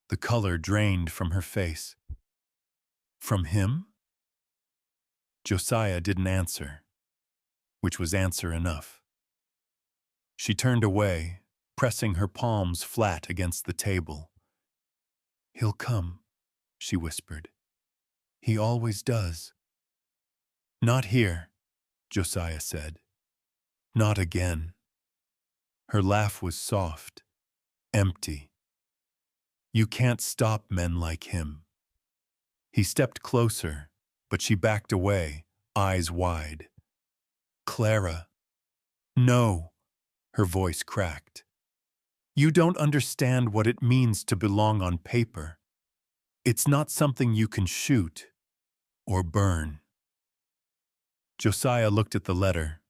The color drained from her face. "From him?" Josiah didn't answer, which was answer enough. She turned away, pressing her palms flat against the table. "He'll come," she whispered. "He always does." "Not here," Josiah said. "Not again." Her laugh was soft, empty. "You can't stop men like him." He stepped closer, but she backed away, eyes wide. "Clara." "No," her voice cracked. "You don't understand what it means to belong on paper. It's not something you can shoot or burn." Josiah looked at the letter,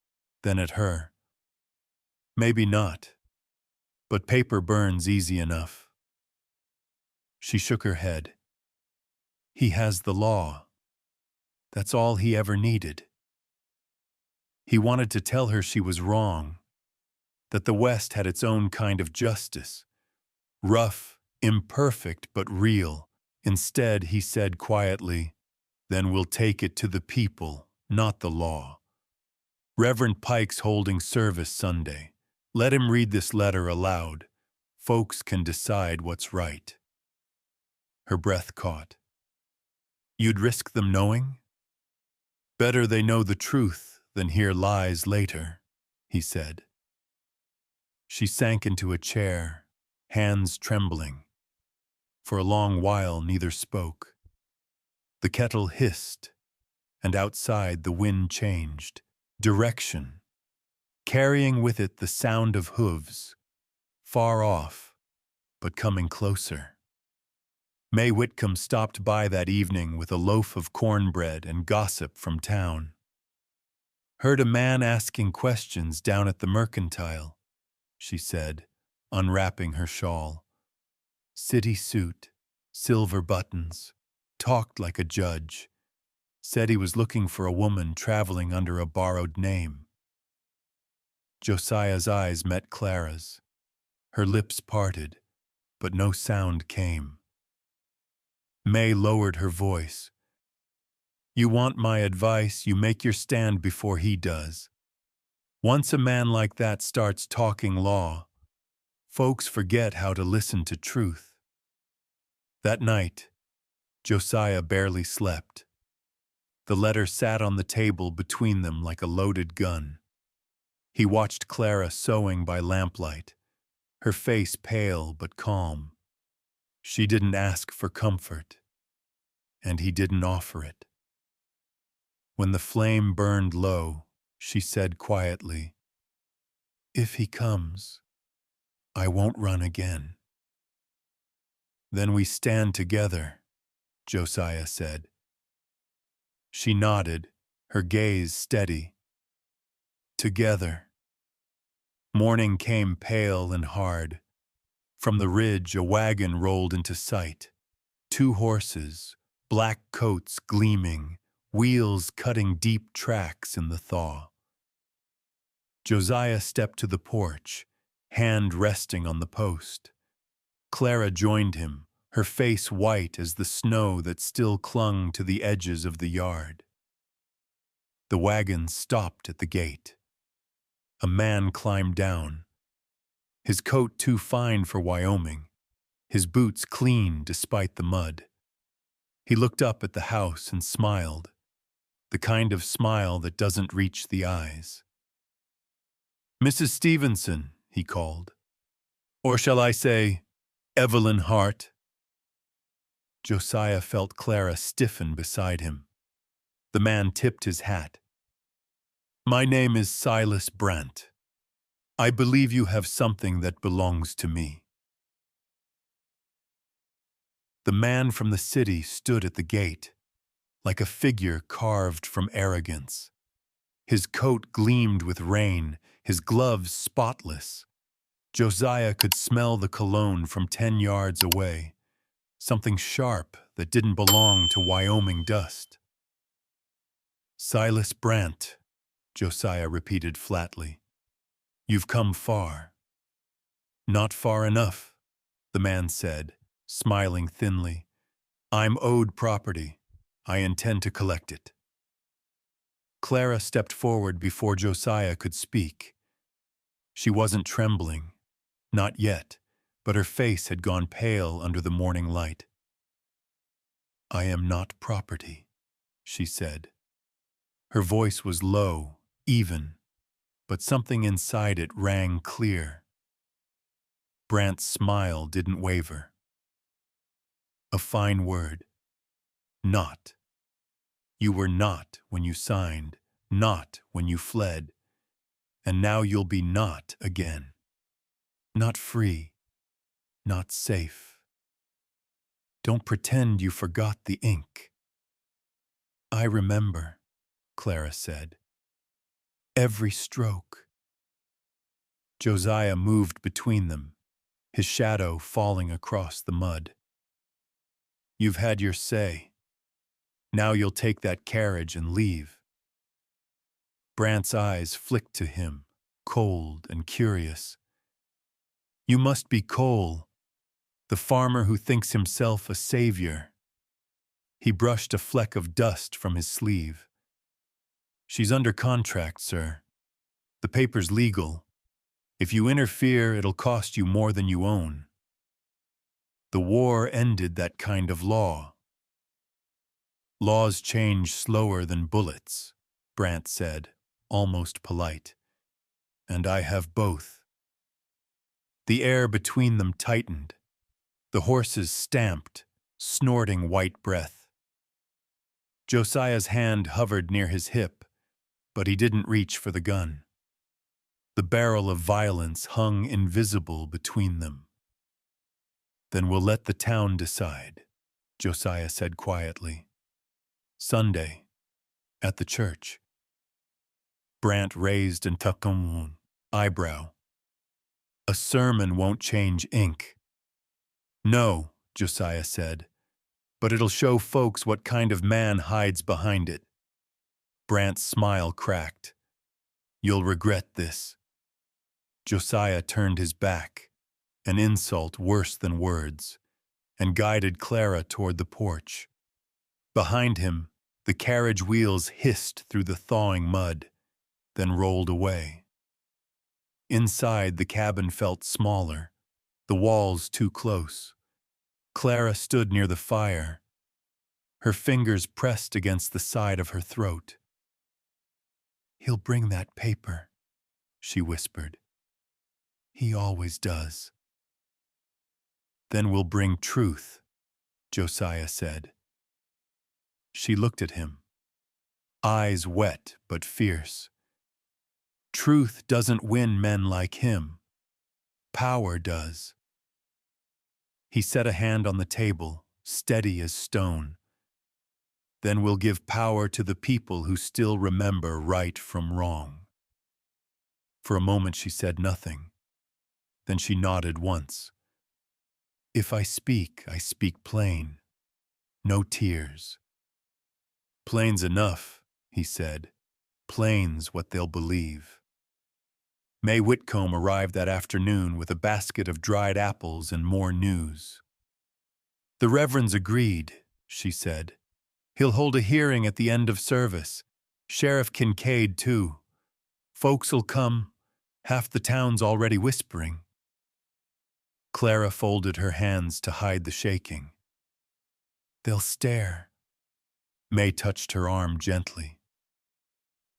then at her. "Maybe not, but paper burns easy enough." She shook her head. "He has the law. That's all he ever needed." He wanted to tell her she was wrong, that the West had its own kind of justice, rough, imperfect, but real. Instead, he said quietly, "Then we'll take it to the people, not the law. Reverend Pike's holding service Sunday. Let him read this letter aloud. Folks can decide what's right." Her breath caught. "You'd risk them knowing?" "Better they know the truth than hear lies later," he said. She sank into a chair, hands trembling. For a long while neither spoke. The kettle hissed, and outside the wind changed direction, carrying with it the sound of hooves, far off, but coming closer. May Whitcomb stopped by that evening with a loaf of cornbread and gossip from town. "Heard a man asking questions down at the Mercantile," she said, unwrapping her shawl. "City suit, silver buttons, talked like a judge. Said he was looking for a woman traveling under a borrowed name." Josiah's eyes met Clara's. Her lips parted, but no sound came. May lowered her voice. "You want my advice, you make your stand before he does. Once a man like that starts talking law, folks forget how to listen to truth." That night, Josiah barely slept. The letter sat on the table between them like a loaded gun. He watched Clara sewing by lamplight, her face pale but calm. She didn't ask for comfort, and he didn't offer it. When the flame burned low, she said quietly, "If he comes, I won't run again." "Then we stand together," Josiah said. She nodded, her gaze steady. "Together." Morning came pale and hard. From the ridge, a wagon rolled into sight. 2 horses, black coats gleaming, wheels cutting deep tracks in the thaw. Josiah stepped to the porch, hand resting on the post. Clara joined him, her face white as the snow that still clung to the edges of the yard. The wagon stopped at the gate. A man climbed down, his coat too fine for Wyoming, his boots clean despite the mud. He looked up at the house and smiled, the kind of smile that doesn't reach the eyes. "Mrs. Stevenson," he called. "Or shall I say, Evelyn Hart?" Josiah felt Clara stiffen beside him. The man tipped his hat. "My name is Silas Brandt. I believe you have something that belongs to me." The man from the city stood at the gate, like a figure carved from arrogance. His coat gleamed with rain, his gloves spotless. Josiah could smell the cologne from 10 yards away. something sharp that didn't belong to Wyoming dust. "Silas Brant," Josiah repeated flatly. "You've come far." "Not far enough," the man said, smiling thinly. "I'm owed property. I intend to collect it." Clara stepped forward before Josiah could speak. She wasn't trembling, not yet, but her face had gone pale under the morning light. "I am not property," she said. Her voice was low, even, but something inside it rang clear. Brant's smile didn't waver. "A fine word. Not. You were not when you signed, not when you fled, and now you'll be not again. Not free, not safe. Don't pretend you forgot the ink." "I remember," Clara said. "Every stroke." Josiah moved between them, his shadow falling across the mud. "You've had your say. Now you'll take that carriage and leave." Brant's eyes flicked to him, cold and curious. "You must be Cole, the farmer who thinks himself a savior." He brushed a fleck of dust from his sleeve. "She's under contract, sir. The paper's legal. If you interfere, it'll cost you more than you own. The war ended that kind of law." "Laws change slower than bullets," Brant said, almost polite. "And I have both." The air between them tightened. The horses stamped, snorting white breath. Josiah's hand hovered near his hip, but he didn't reach for the gun. The barrel of violence hung invisible between them. "Then we'll let the town decide," Josiah said quietly. "Sunday, at the church." Brant raised an eyebrow. "A sermon won't change ink." "No," Josiah said, "but it'll show folks what kind of man hides behind it." Brant's smile cracked. "You'll regret this." Josiah turned his back, an insult worse than words, and guided Clara toward the porch. Behind him, the carriage wheels hissed through the thawing mud, then rolled away. Inside, the cabin felt smaller, the walls too close. Clara stood near the fire, her fingers pressed against the side of her throat. "He'll bring that paper," she whispered. "He always does." "Then we'll bring truth," Josiah said. She looked at him, eyes wet but fierce. "Truth doesn't win men like him. Power does." He set a hand on the table, steady as stone. "Then we'll give power to the people who still remember right from wrong." For a moment she said nothing. Then she nodded once. "If I speak plain. No tears." "Plain's enough," he said. "Plain's what they'll believe." May Whitcomb arrived that afternoon with a basket of dried apples and more news. "The Reverend's agreed," she said. "He'll hold a hearing at the end of service. Sheriff Kincaid, too. Folks'll come. Half the town's already whispering." Clara folded her hands to hide the shaking. "They'll stare." May touched her arm gently.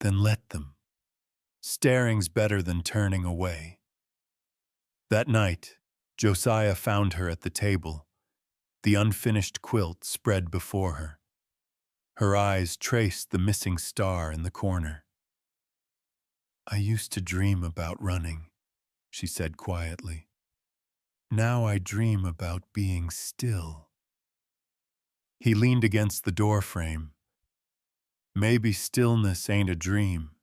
"Then let them. Staring's better than turning away." That night, Josiah found her at the table, the unfinished quilt spread before her. Her eyes traced the missing star in the corner. "I used to dream about running," she said quietly. "Now I dream about being still." He leaned against the doorframe. "Maybe stillness ain't a dream.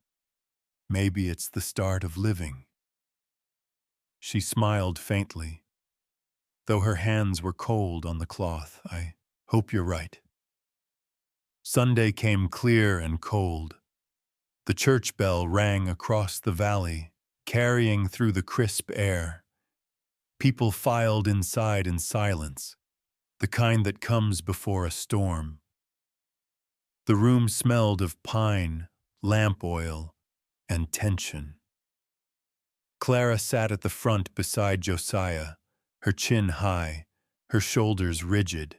Maybe it's the start of living." She smiled faintly. though her hands were cold on the cloth. I hope you're right. Sunday came clear and cold. The church bell rang across the valley, carrying through the crisp air. People filed inside in silence, the kind that comes before a storm. The room smelled of pine, lamp oil, and tension. Clara sat at the front beside Josiah, her chin high, her shoulders rigid.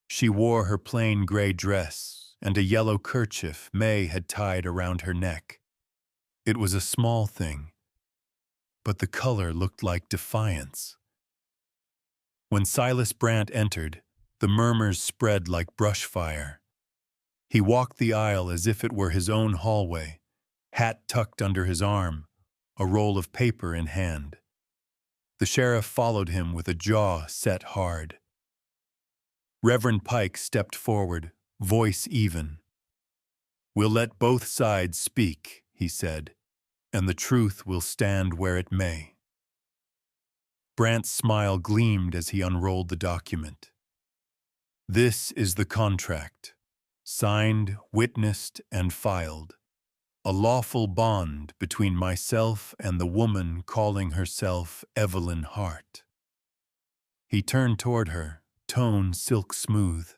She wore her plain gray dress and a yellow kerchief May had tied around her neck. It was a small thing, but the color looked like defiance. When Silas Brant entered, the murmurs spread like brush fire. He walked the aisle as if it were his own hallway, hat tucked under his arm, a roll of paper in hand. The sheriff followed him with a jaw set hard. Reverend Pike stepped forward, voice even. "We'll let both sides speak," he said, "and the truth will stand where it may." Brant's smile gleamed as he unrolled the document. "This is the contract, signed, witnessed, and filed. A lawful bond between myself and the woman calling herself Evelyn Hart." He turned toward her, tone silk smooth.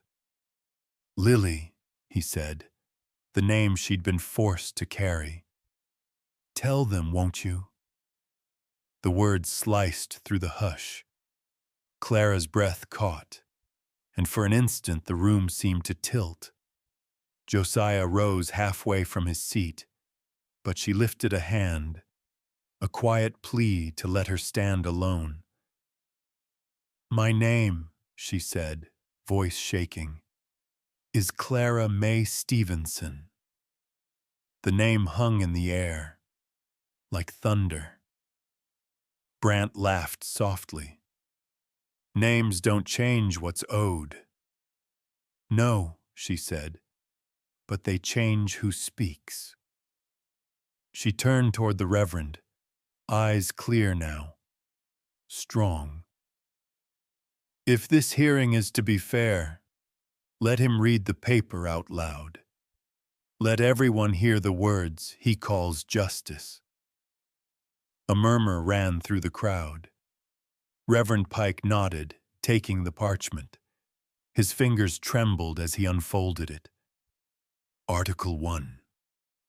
"Lily," he said, the name she'd been forced to carry. "Tell them, won't you?" The words sliced through the hush. Clara's breath caught, and for an instant the room seemed to tilt. Josiah rose halfway from his seat, but she lifted a hand, a quiet plea to let her stand alone. "My name," she said, voice shaking, "is Clara May Stevenson." The name hung in the air, like thunder. Brant laughed softly. "Names don't change what's owed." "No," she said, "but they change who speaks." She turned toward the Reverend, eyes clear now, strong. "If this hearing is to be fair, let him read the paper out loud. Let everyone hear the words he calls justice." A murmur ran through the crowd. Reverend Pike nodded, taking the parchment. His fingers trembled as he unfolded it. "Article 1,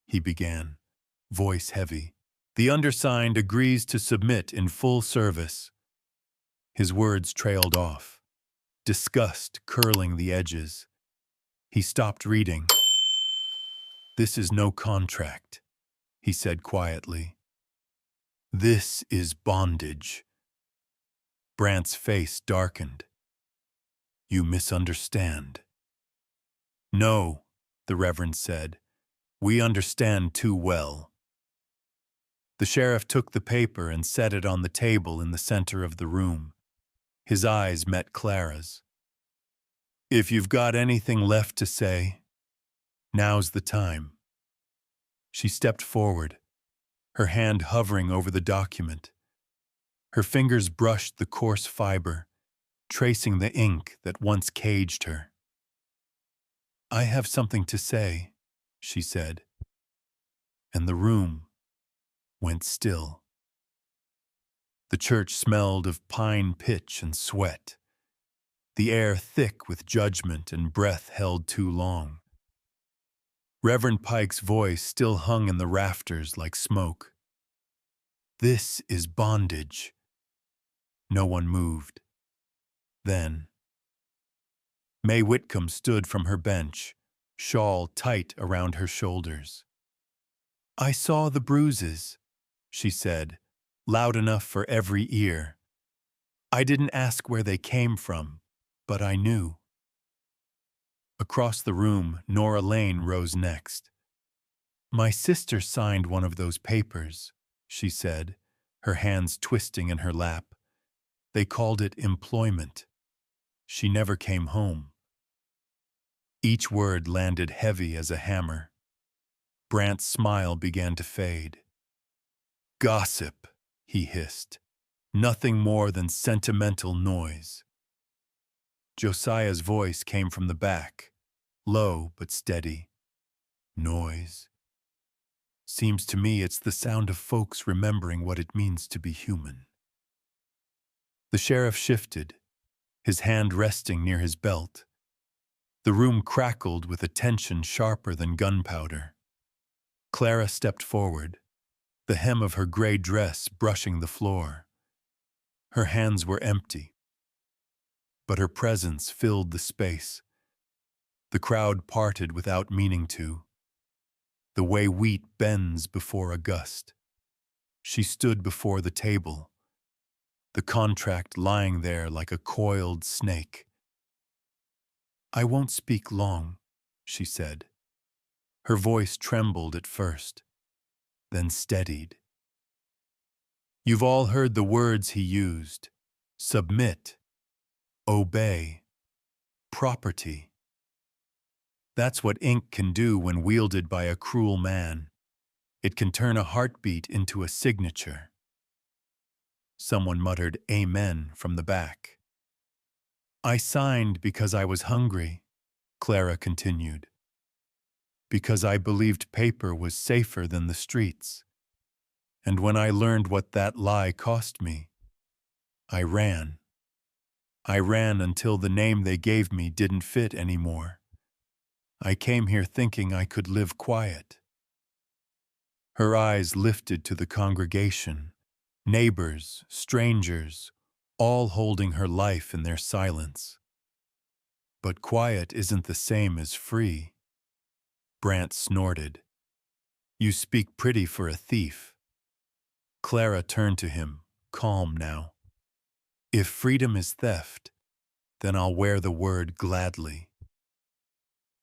he began, voice heavy. "The undersigned agrees to submit in full service." His words trailed off, disgust curling the edges. He stopped reading. "This is no contract," he said quietly. "This is bondage." Brant's face darkened. "You misunderstand." "No," the Reverend said. "We understand too well." The sheriff took the paper and set it on the table in the center of the room. His eyes met Clara's. "If you've got anything left to say, now's the time." She stepped forward, her hand hovering over the document. Her fingers brushed the coarse fiber, tracing the ink that once caged her. "I have something to say," she said, and the room went still. The church smelled of pine pitch and sweat, the air thick with judgment and breath held too long. Reverend Pike's voice still hung in the rafters like smoke. "This is bondage." No one moved. Then May Whitcomb stood from her bench, shawl tight around her shoulders. "I saw the bruises," she said, loud enough for every ear. "I didn't ask where they came from, but I knew." Across the room, Nora Lane rose next. "My sister signed one of those papers," she said, her hands twisting in her lap. "They called it employment. She never came home." Each word landed heavy as a hammer. Brant's smile began to fade. "Gossip," he hissed. Nothing more than sentimental noise. Josiah's voice came from the back, low but steady. Noise. Seems to me it's the sound of folks remembering what it means to be human. The sheriff shifted, his hand resting near his belt. The room crackled with a tension sharper than gunpowder. Clara stepped forward, the hem of her gray dress brushing the floor. Her hands were empty, but her presence filled the space. The crowd parted without meaning to, the way wheat bends before a gust. She stood before the table, the contract lying there like a coiled snake. "I won't speak long," she said. Her voice trembled at first, then steadied. "You've all heard the words he used: submit, obey, property. That's what ink can do when wielded by a cruel man. It can turn a heartbeat into a signature." Someone muttered "Amen" from the back. "I signed because I was hungry," Clara continued. "Because I believed paper was safer than the streets. And when I learned what that lie cost me, I ran. I ran until the name they gave me didn't fit anymore. I came here thinking I could live quiet." Her eyes lifted to the congregation, neighbors, strangers, all holding her life in their silence. "But quiet isn't the same as free." Brant snorted. "You speak pretty for a thief." Clara turned to him, calm now. "If freedom is theft, then I'll wear the word gladly."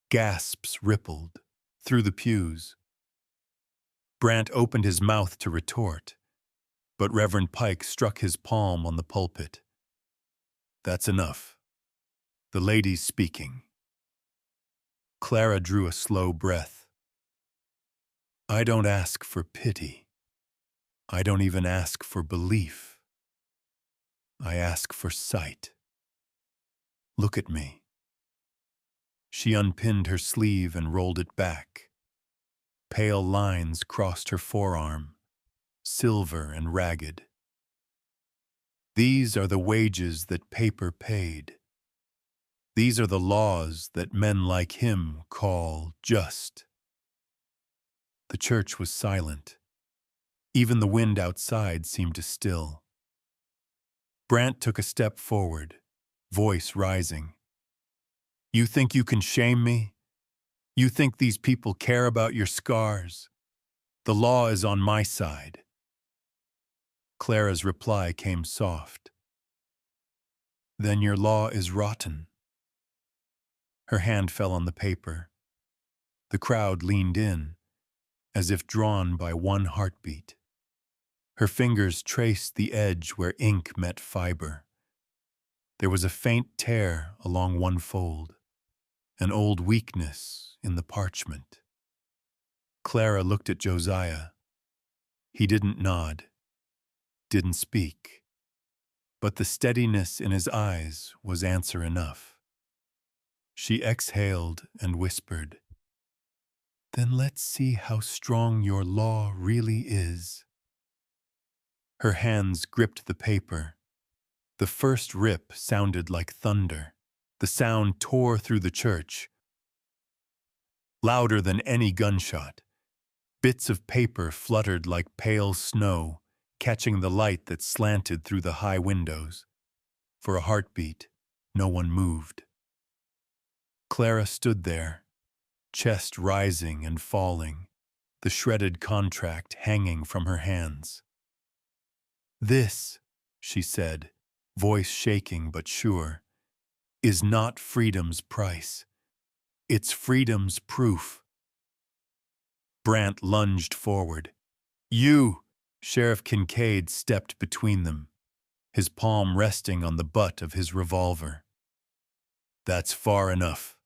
Gasps rippled through the pews. Brant opened his mouth to retort, but Reverend Pike struck his palm on the pulpit. "That's enough. The lady's speaking." Clara drew a slow breath. "I don't ask for pity. I don't even ask for belief. I ask for sight. Look at me." She unpinned her sleeve and rolled it back. Pale lines crossed her forearm, silver and ragged. "These are the wages that paper paid. These are the laws that men like him call just." The church was silent. Even the wind outside seemed to still. Brant took a step forward, voice rising. "You think you can shame me? You think these people care about your scars? The law is on my side." Clara's reply came soft. "Then your law is rotten." Her hand fell on the paper. The crowd leaned in, as if drawn by one heartbeat. Her fingers traced the edge where ink met fiber. There was a faint tear along one fold, an old weakness in the parchment. Clara looked at Josiah. He didn't nod, didn't speak, but the steadiness in his eyes was answer enough. She exhaled and whispered, "Then let's see how strong your law really is." Her hands gripped the paper. The first rip sounded like thunder. The sound tore through the church, louder than any gunshot. Bits of paper fluttered like pale snow, catching the light that slanted through the high windows. For a heartbeat, no one moved. Clara stood there, chest rising and falling, the shredded contract hanging from her hands. "This," she said, voice shaking but sure, "is not freedom's price. It's freedom's proof." Brant lunged forward. "You!" Sheriff Kincaid stepped between them, his palm resting on the butt of his revolver. "That's far enough."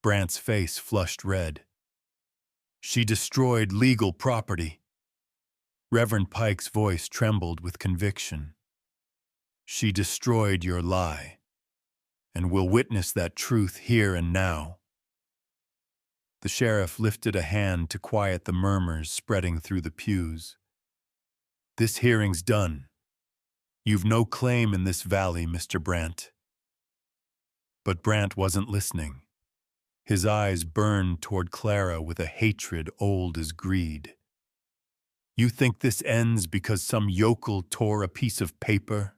Brant's face flushed red. "She destroyed legal property." Reverend Pike's voice trembled with conviction. She destroyed your lie, and we'll witness that truth here and now. The sheriff lifted a hand to quiet the murmurs spreading through the pews. This hearing's done. You've no claim in this valley, Mr. Brant. But Brant wasn't listening. His eyes burned toward Clara with a hatred old as greed. You think this ends because some yokel tore a piece of paper?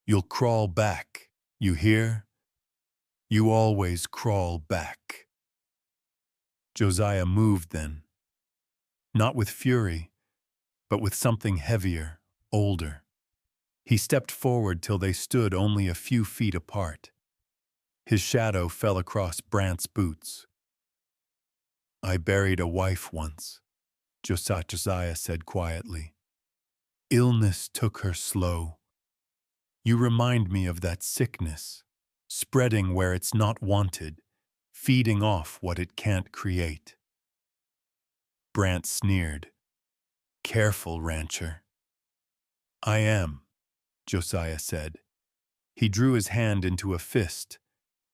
You'll crawl back, you hear? You always crawl back. Josiah moved then, not with fury, but with something heavier, older. He stepped forward till they stood only a few feet apart. His shadow fell across Brant's boots. I buried a wife once, Josiah said quietly. Illness took her slow. You remind me of that sickness, spreading where it's not wanted, feeding off what it can't create. Brant sneered. Careful, rancher. I am, Josiah said. He drew his hand into a fist,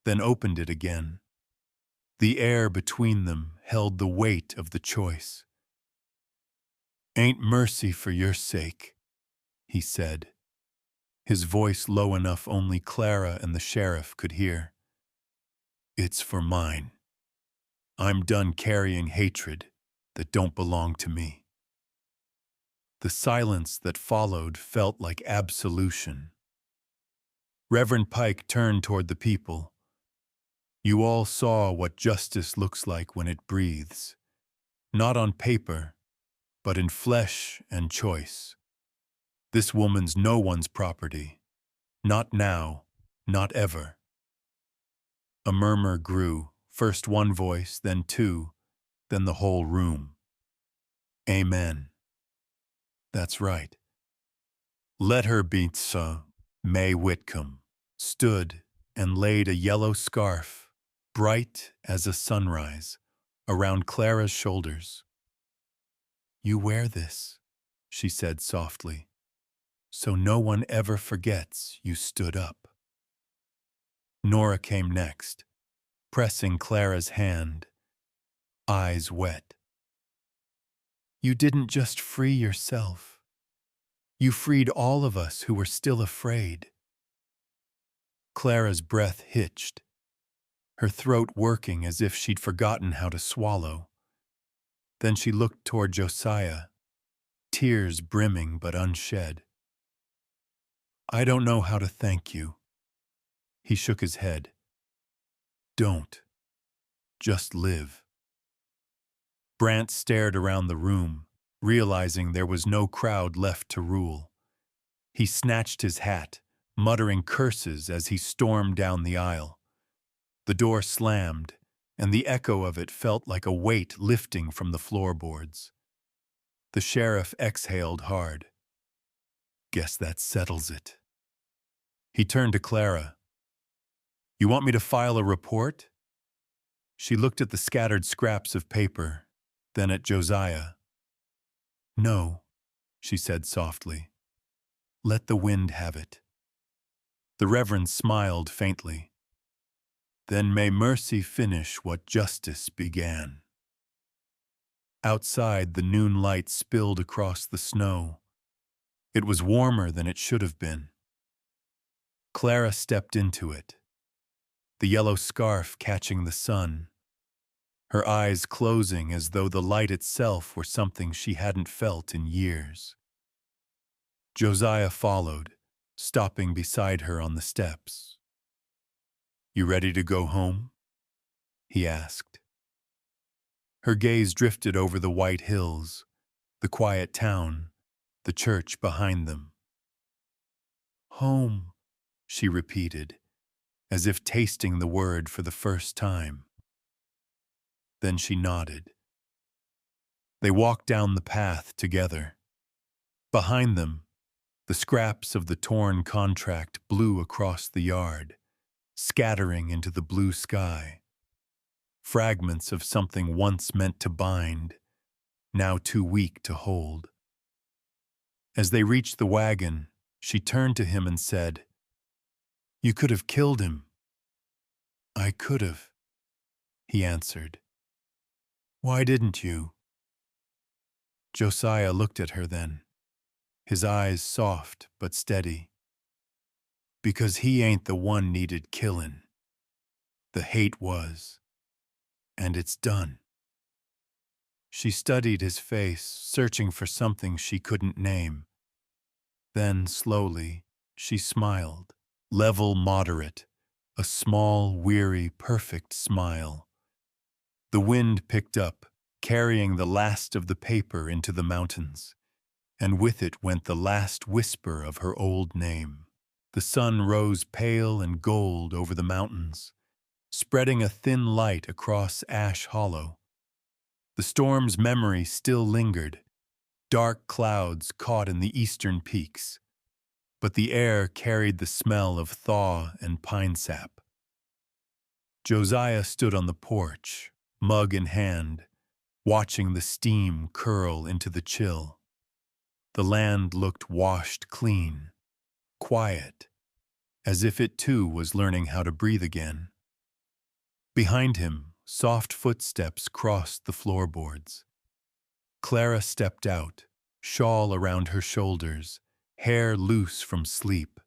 then opened it again. The air between them held the weight of the choice. Ain't mercy for your sake, he said, his voice low enough only Clara and the sheriff could hear. It's for mine. I'm done carrying hatred that don't belong to me. The silence that followed felt like absolution. Reverend Pike turned toward the people. You all saw what justice looks like when it breathes, not on paper, but in flesh and choice. This woman's no one's property. Not now, not ever. A murmur grew, first one voice, then two, then the whole room. Amen. That's right. Let her be. May Whitcomb stood and laid a yellow scarf, bright as a sunrise, around Clara's shoulders. You wear this, she said softly, so no one ever forgets you stood up. Nora came next, pressing Clara's hand, eyes wet. You didn't just free yourself. You freed all of us who were still afraid. Clara's breath hitched, her throat working as if she'd forgotten how to swallow. Then she looked toward Josiah, tears brimming but unshed. I don't know how to thank you. He shook his head. Don't. Just live. Brant stared around the room, realizing there was no crowd left to rule. He snatched his hat, muttering curses as he stormed down the aisle. The door slammed, and the echo of it felt like a weight lifting from the floorboards. The sheriff exhaled hard. Guess that settles it. He turned to Clara. You want me to file a report? She looked at the scattered scraps of paper, then at Josiah. No, she said softly. Let the wind have it. The Reverend smiled faintly. Then may mercy finish what justice began. Outside, the noon light spilled across the snow. It was warmer than it should have been. Clara stepped into it, the yellow scarf catching the sun, her eyes closing as though the light itself were something she hadn't felt in years. Josiah followed, stopping beside her on the steps. You ready to go home? He asked. Her gaze drifted over the white hills, the quiet town, the church behind them. Home, she repeated, as if tasting the word for the first time. Then she nodded. They walked down the path together. Behind them, the scraps of the torn contract blew across the yard, scattering into the blue sky. Fragments of something once meant to bind, now too weak to hold. As they reached the wagon, she turned to him and said, "You could have killed him." "I could have," he answered. "Why didn't you?" Josiah looked at her then, his eyes soft but steady. "Because he ain't the one needed killin'. The hate was, and it's done." She studied his face, searching for something she couldn't name. Then, slowly, she smiled, level moderate, a small, weary, perfect smile. The wind picked up, carrying the last of the paper into the mountains, and with it went the last whisper of her old name. The sun rose pale and gold over the mountains, spreading a thin light across Ash Hollow. The storm's memory still lingered, dark clouds caught in the eastern peaks, but the air carried the smell of thaw and pine sap. Josiah stood on the porch, mug in hand, watching the steam curl into the chill. The land looked washed clean, quiet, as if it too was learning how to breathe again. Behind him, soft footsteps crossed the floorboards. Clara stepped out, shawl around her shoulders, hair loose from sleep.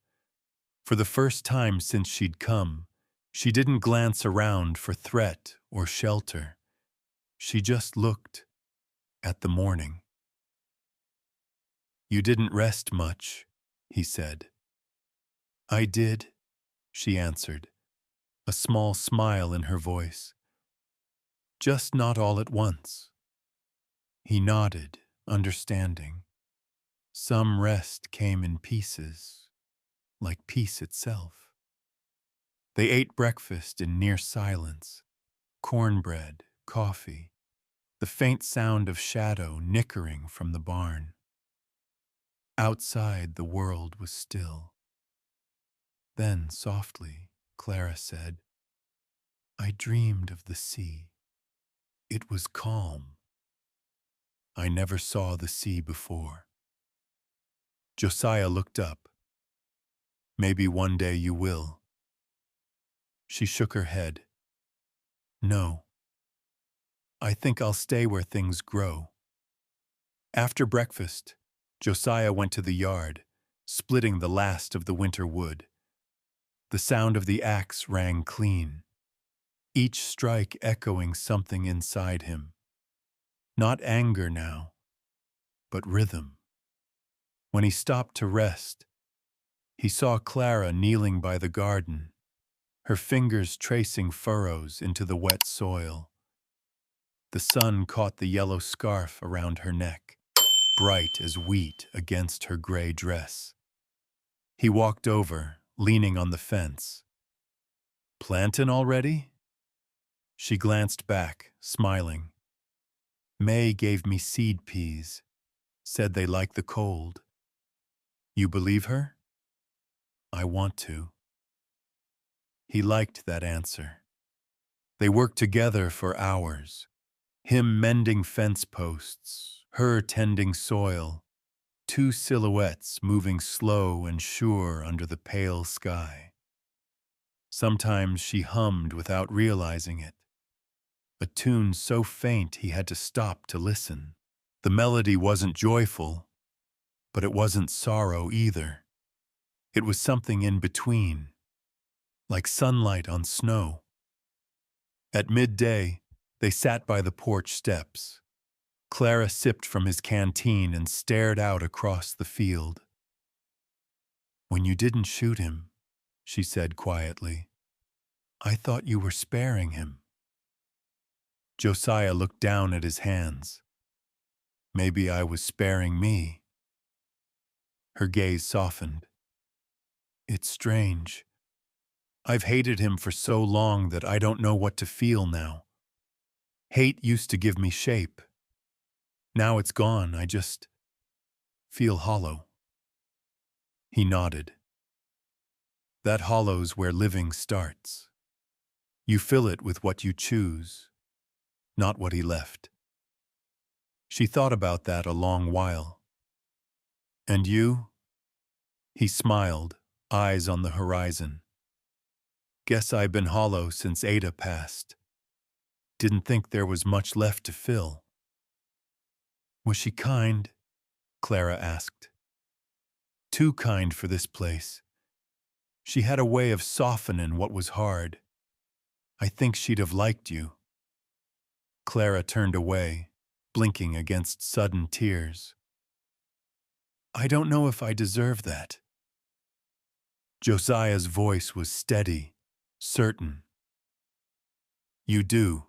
For the first time since she'd come, she didn't glance around for threat or shelter. She just looked at the morning. "You didn't rest much," he said. "I did," she answered, a small smile in her voice. "Just not all at once." He nodded, understanding. Some rest came in pieces, like peace itself. They ate breakfast in near silence, cornbread, coffee, the faint sound of shadow nickering from the barn. Outside, the world was still. Then, softly, Clara said, "I dreamed of the sea. It was calm. I never saw the sea before." Josiah looked up. "Maybe one day you will." She shook her head. "No. I think I'll stay where things grow." After breakfast, Josiah went to the yard, splitting the last of the winter wood. The sound of the axe rang clean, each strike echoing something inside him. Not anger now, but rhythm. When he stopped to rest, he saw Clara kneeling by the garden, her fingers tracing furrows into the wet soil. The sun caught the yellow scarf around her neck, bright as wheat against her gray dress. He walked over, leaning on the fence. "Plantin' already?" She glanced back, smiling. "May gave me seed peas, said they like the cold." "You believe her?" "I want to." He liked that answer. They worked together for hours, him mending fence posts, her tending soil, two silhouettes moving slow and sure under the pale sky. Sometimes she hummed without realizing it, a tune so faint he had to stop to listen. The melody wasn't joyful, but it wasn't sorrow either. It was something in between, like sunlight on snow. At midday, they sat by the porch steps. Clara sipped from his canteen and stared out across the field. "When you didn't shoot him," she said quietly, "I thought you were sparing him." Josiah looked down at his hands. "Maybe I was sparing me." Her gaze softened. "It's strange. I've hated him for so long that I don't know what to feel now. Hate used to give me shape. Now it's gone, I just feel hollow." He nodded. "That hollow's where living starts. You fill it with what you choose, not what he left." She thought about that a long while. And you? He smiled, eyes on the horizon. Guess I've been hollow since Ada passed. Didn't think there was much left to fill. Was she kind? Clara asked. Too kind for this place. She had a way of softening what was hard. I think she'd have liked you. Clara turned away, blinking against sudden tears. I don't know if I deserve that. Josiah's voice was steady, certain. You do.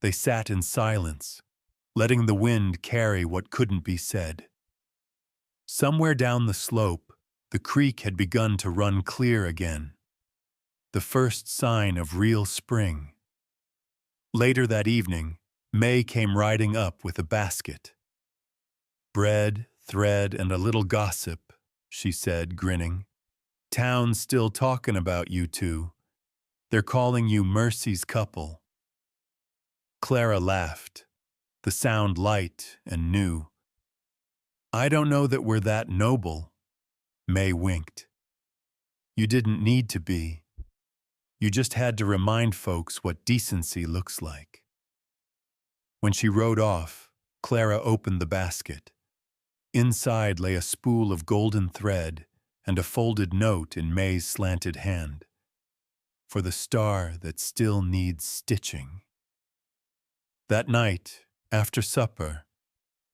They sat in silence, letting the wind carry what couldn't be said. Somewhere down the slope, the creek had begun to run clear again, the first sign of real spring. Later that evening, May came riding up with a basket. Bread, thread, and a little gossip, she said, grinning. Town's still talking about you two. They're calling you Mercy's couple. Clara laughed, the sound light and new. I don't know that we're that noble. May winked. You didn't need to be. You just had to remind folks what decency looks like. When she rode off, Clara opened the basket. Inside lay a spool of golden thread and a folded note in May's slanted hand. For the star that still needs stitching. That night, after supper,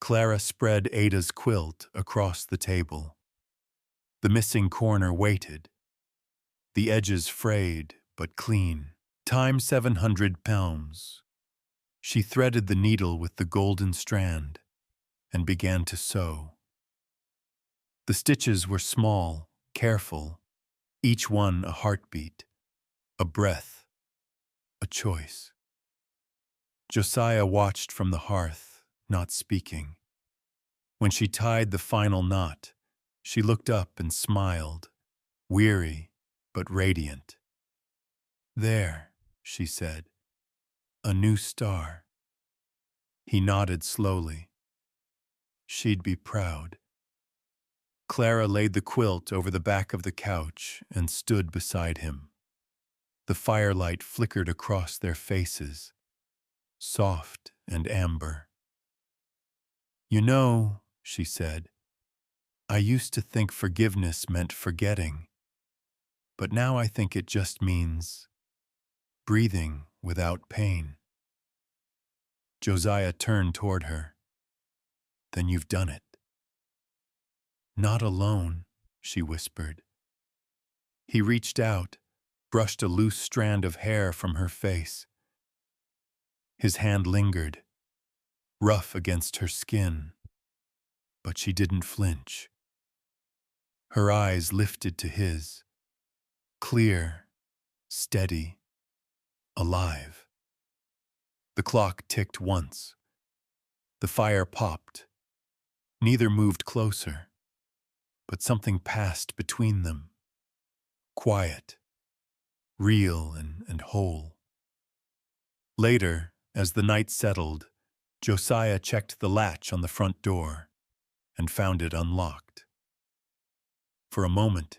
Clara spread Ada's quilt across the table. The missing corner waited. The edges frayed, but clean. Time 700 pounds. She threaded the needle with the golden strand and began to sew. The stitches were small, careful, each one a heartbeat, a breath, a choice. Josiah watched from the hearth, not speaking. When she tied the final knot, she looked up and smiled, weary but radiant. There, she said, a new star. He nodded slowly. She'd be proud. Clara laid the quilt over the back of the couch and stood beside him. The firelight flickered across their faces, soft and amber. You know, she said, I used to think forgiveness meant forgetting, but now I think it just means breathing without pain. Josiah turned toward her. Then you've done it. Not alone, she whispered. He reached out, brushed a loose strand of hair from her face. His hand lingered, rough against her skin, but she didn't flinch. Her eyes lifted to his, clear, steady, alive. The clock ticked once. The fire popped. Neither moved closer, but something passed between them. Quiet, real and whole. Later, as the night settled, Josiah checked the latch on the front door and found it unlocked. For a moment,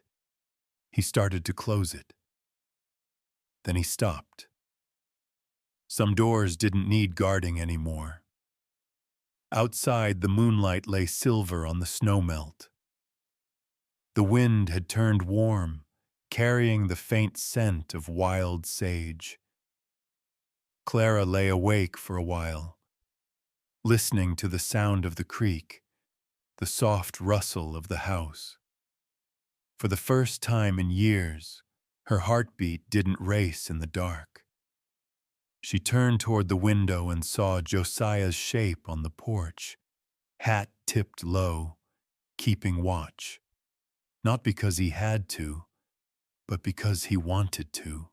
he started to close it. Then he stopped. Some doors didn't need guarding anymore. Outside, the moonlight lay silver on the snowmelt. The wind had turned warm, carrying the faint scent of wild sage. Clara lay awake for a while, listening to the sound of the creek, the soft rustle of the house. For the first time in years, her heartbeat didn't race in the dark. She turned toward the window and saw Josiah's shape on the porch, hat tipped low, keeping watch. Not because he had to, but because he wanted to.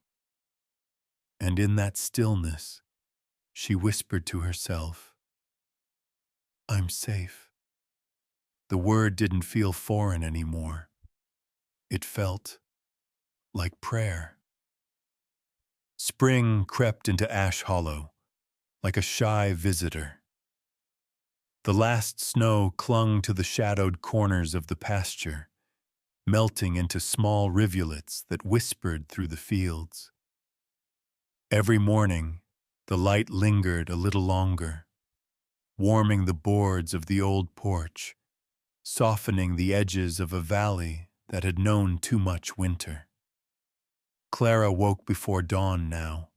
And in that stillness, she whispered to herself, I'm safe. The word didn't feel foreign anymore. It felt like prayer. Spring crept into Ash Hollow, like a shy visitor. The last snow clung to the shadowed corners of the pasture, melting into small rivulets that whispered through the fields. Every morning, the light lingered a little longer, warming the boards of the old porch, softening the edges of a valley that had known too much winter. Clara woke before dawn now,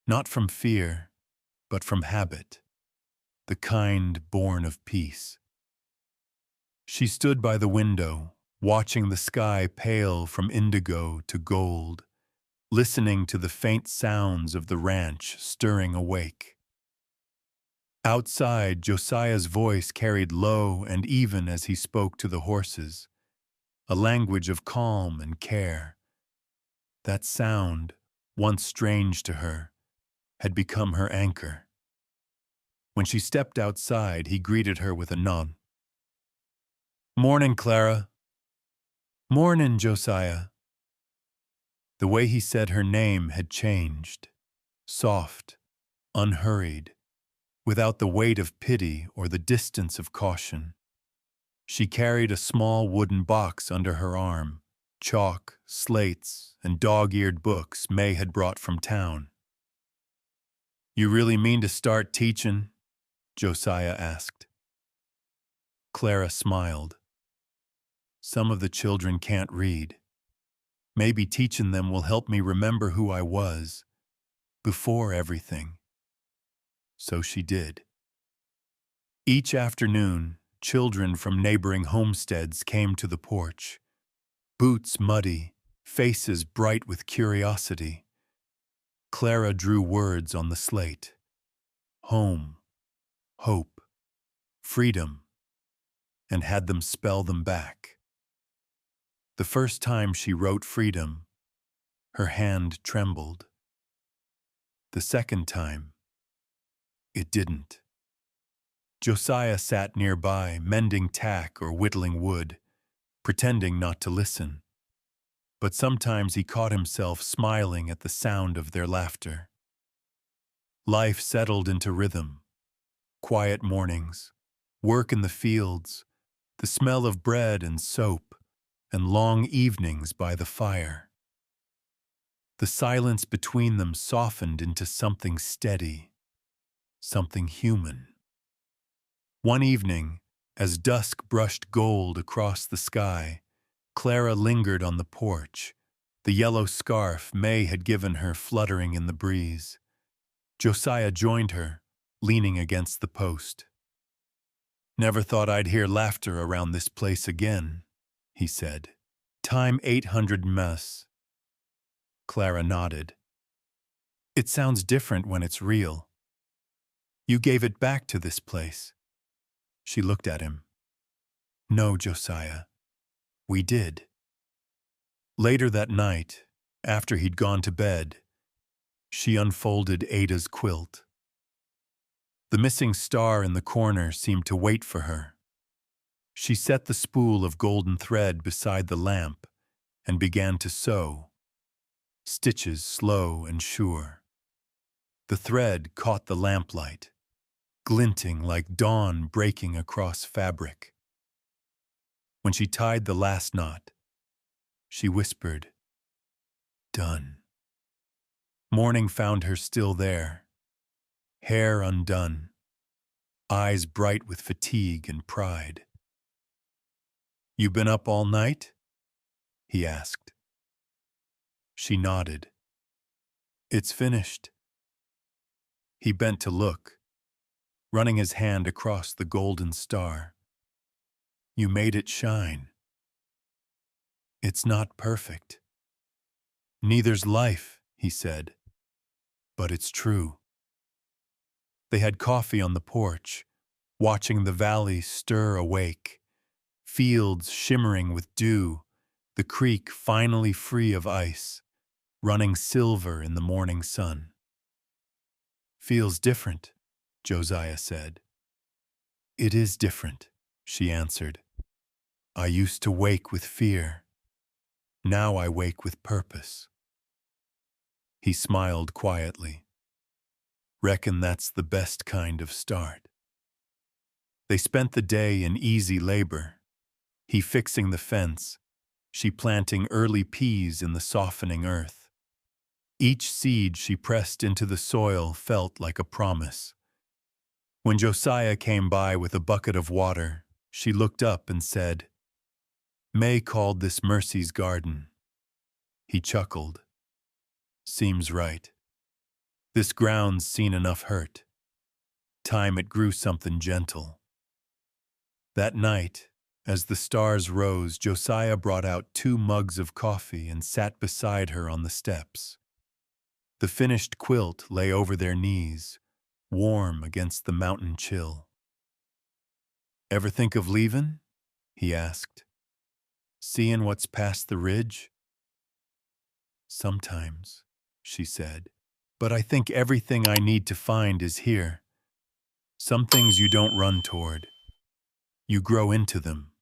not from fear, but from habit, the kind born of peace. She stood by the window, watching the sky pale from indigo to gold, listening to the faint sounds of the ranch stirring awake. Outside, Josiah's voice carried low and even as he spoke to the horses, a language of calm and care. That sound, once strange to her, had become her anchor. When she stepped outside, he greeted her with a nod. "Morning, Clara." "Mornin', Josiah." The way he said her name had changed, soft, unhurried, without the weight of pity or the distance of caution. She carried a small wooden box under her arm, chalk, slates, and dog-eared books May had brought from town. "You really mean to start teachin'?" Josiah asked. Clara smiled. "Some of the children can't read. Maybe teaching them will help me remember who I was, before everything." So she did. Each afternoon, children from neighboring homesteads came to the porch, boots muddy, faces bright with curiosity. Clara drew words on the slate: home, hope, freedom, and had them spell them back. The first time she wrote freedom, her hand trembled. The second time, it didn't. Josiah sat nearby, mending tack or whittling wood, pretending not to listen. But sometimes he caught himself smiling at the sound of their laughter. Life settled into rhythm. Quiet mornings, work in the fields, the smell of bread and soap, and long evenings by the fire. The silence between them softened into something steady, something human. One evening, as dusk brushed gold across the sky, Clara lingered on the porch, the yellow scarf May had given her fluttering in the breeze. Josiah joined her, leaning against the post. "Never thought I'd hear laughter around this place again," he said. "Time 800 mess." Clara nodded. "It sounds different when it's real. You gave it back to this place." She looked at him. "No, Josiah, we did." Later that night, after he'd gone to bed, she unfolded Ada's quilt. The missing star in the corner seemed to wait for her. She set the spool of golden thread beside the lamp and began to sew, stitches slow and sure. The thread caught the lamplight, glinting like dawn breaking across fabric. When she tied the last knot, she whispered, "Done." Morning found her still there, hair undone, eyes bright with fatigue and pride. "You been up all night?" he asked. She nodded. "It's finished." He bent to look, running his hand across the golden star. "You made it shine." "It's not perfect." "Neither's life," he said. "But it's true." They had coffee on the porch, watching the valley stir awake, fields shimmering with dew, the creek finally free of ice, running silver in the morning sun. "Feels different," Josiah said. "It is different," she answered. "I used to wake with fear. Now I wake with purpose." He smiled quietly. "Reckon that's the best kind of start." They spent the day in easy labor, he fixing the fence, she planting early peas in the softening earth. Each seed she pressed into the soil felt like a promise. When Josiah came by with a bucket of water, she looked up and said, "May called this Mercy's garden." He chuckled. "Seems right. This ground's seen enough hurt. Time it grew something gentle." That night, as the stars rose, Josiah brought out 2 mugs of coffee and sat beside her on the steps. The finished quilt lay over their knees, warm against the mountain chill. "Ever think of leavin'?" he asked. "Seein' what's past the ridge?" "Sometimes," she said, "but I think everything I need to find is here. Some things you don't run toward. You grow into them."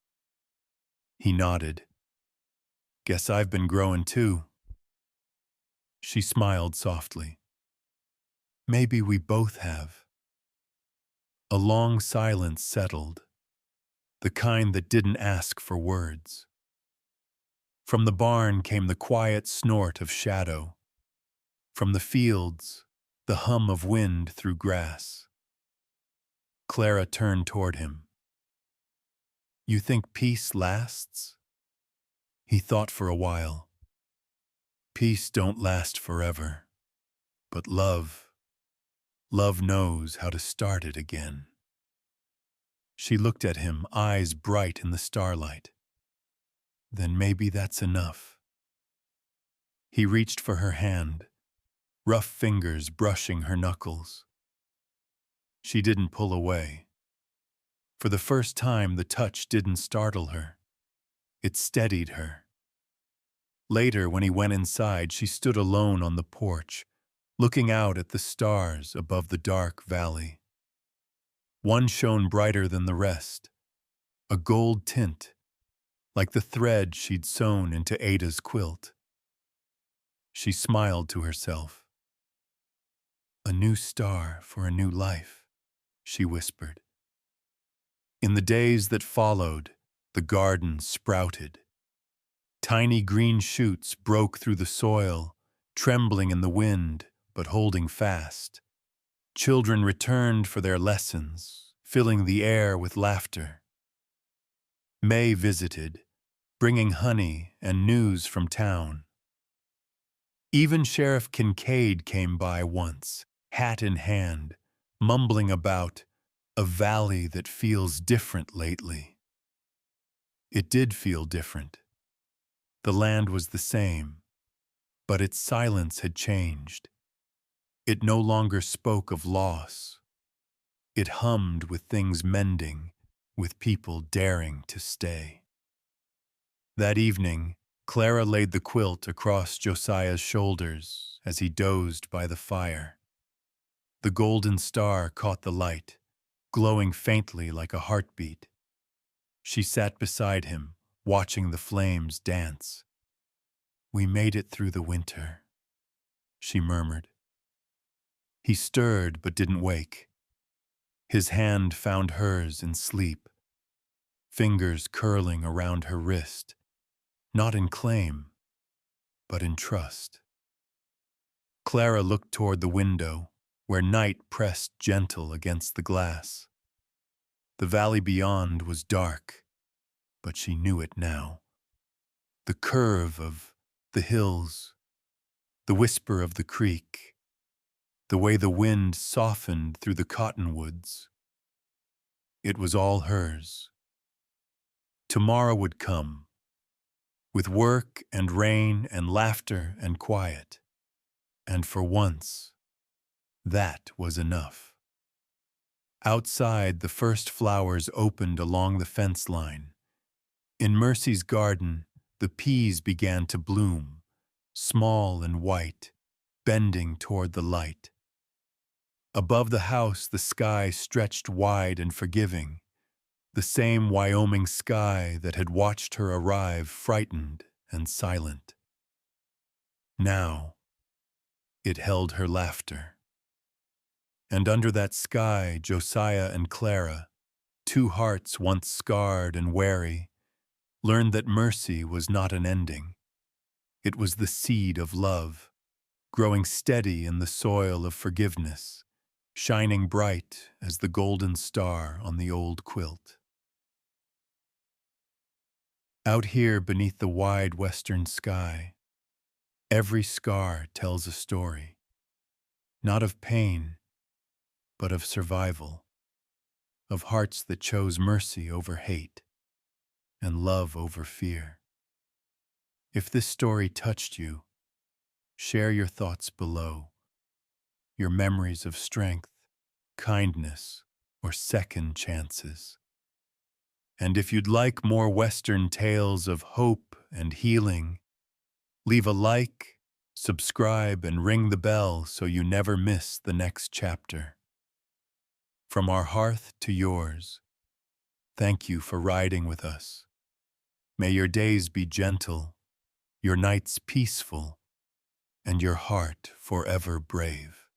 He nodded. "Guess I've been growing too." She smiled softly. "Maybe we both have." A long silence settled, the kind that didn't ask for words. From the barn came the quiet snort of shadow. From the fields, the hum of wind through grass. Clara turned toward him. "You think peace lasts?" He thought for a while. "Peace don't last forever, but love knows how to start it again." She looked at him, eyes bright in the starlight. "Then maybe that's enough." He reached for her hand, rough fingers brushing her knuckles. She didn't pull away. For the first time, the touch didn't startle her. It steadied her. Later, when he went inside, she stood alone on the porch, looking out at the stars above the dark valley. One shone brighter than the rest, a gold tint, like the thread she'd sewn into Ada's quilt. She smiled to herself. "A new star for a new life," she whispered. In the days that followed, the garden sprouted. Tiny green shoots broke through the soil, trembling in the wind, but holding fast. Children returned for their lessons, filling the air with laughter. May visited, bringing honey and news from town. Even Sheriff Kincaid came by once, hat in hand, mumbling about a valley that feels different lately. It did feel different. The land was the same, but its silence had changed. It no longer spoke of loss. It hummed with things mending, with people daring to stay. That evening, Clara laid the quilt across Josiah's shoulders as he dozed by the fire. The golden star caught the light, glowing faintly like a heartbeat. She sat beside him, watching the flames dance. "We made it through the winter," she murmured. He stirred but didn't wake. His hand found hers in sleep, fingers curling around her wrist, not in claim, but in trust. Clara looked toward the window, where night pressed gentle against the glass. The valley beyond was dark, but she knew it now. The curve of the hills, the whisper of the creek, the way the wind softened through the cottonwoods. It was all hers. Tomorrow would come, with work and rain and laughter and quiet. And for once, that was enough. Outside, the first flowers opened along the fence line. In Mercy's garden, the peas began to bloom, small and white, bending toward the light. Above the house, the sky stretched wide and forgiving, the same Wyoming sky that had watched her arrive frightened and silent. Now, it held her laughter. And under that sky, Josiah and Clara, two hearts once scarred and wary learned that mercy was not an ending. It was the seed of love, growing steady in the soil of forgiveness, shining bright as the golden star on the old quilt. Out here beneath the wide western sky, every scar tells a story, not of pain, but of survival, of hearts that chose mercy over hate and love over fear. If this story touched you, share your thoughts below, your memories of strength, kindness, or second chances. And if you'd like more Western tales of hope and healing, leave a like, subscribe, and ring the bell so you never miss the next chapter. From our hearth to yours, thank you for riding with us. May your days be gentle, your nights peaceful, and your heart forever brave.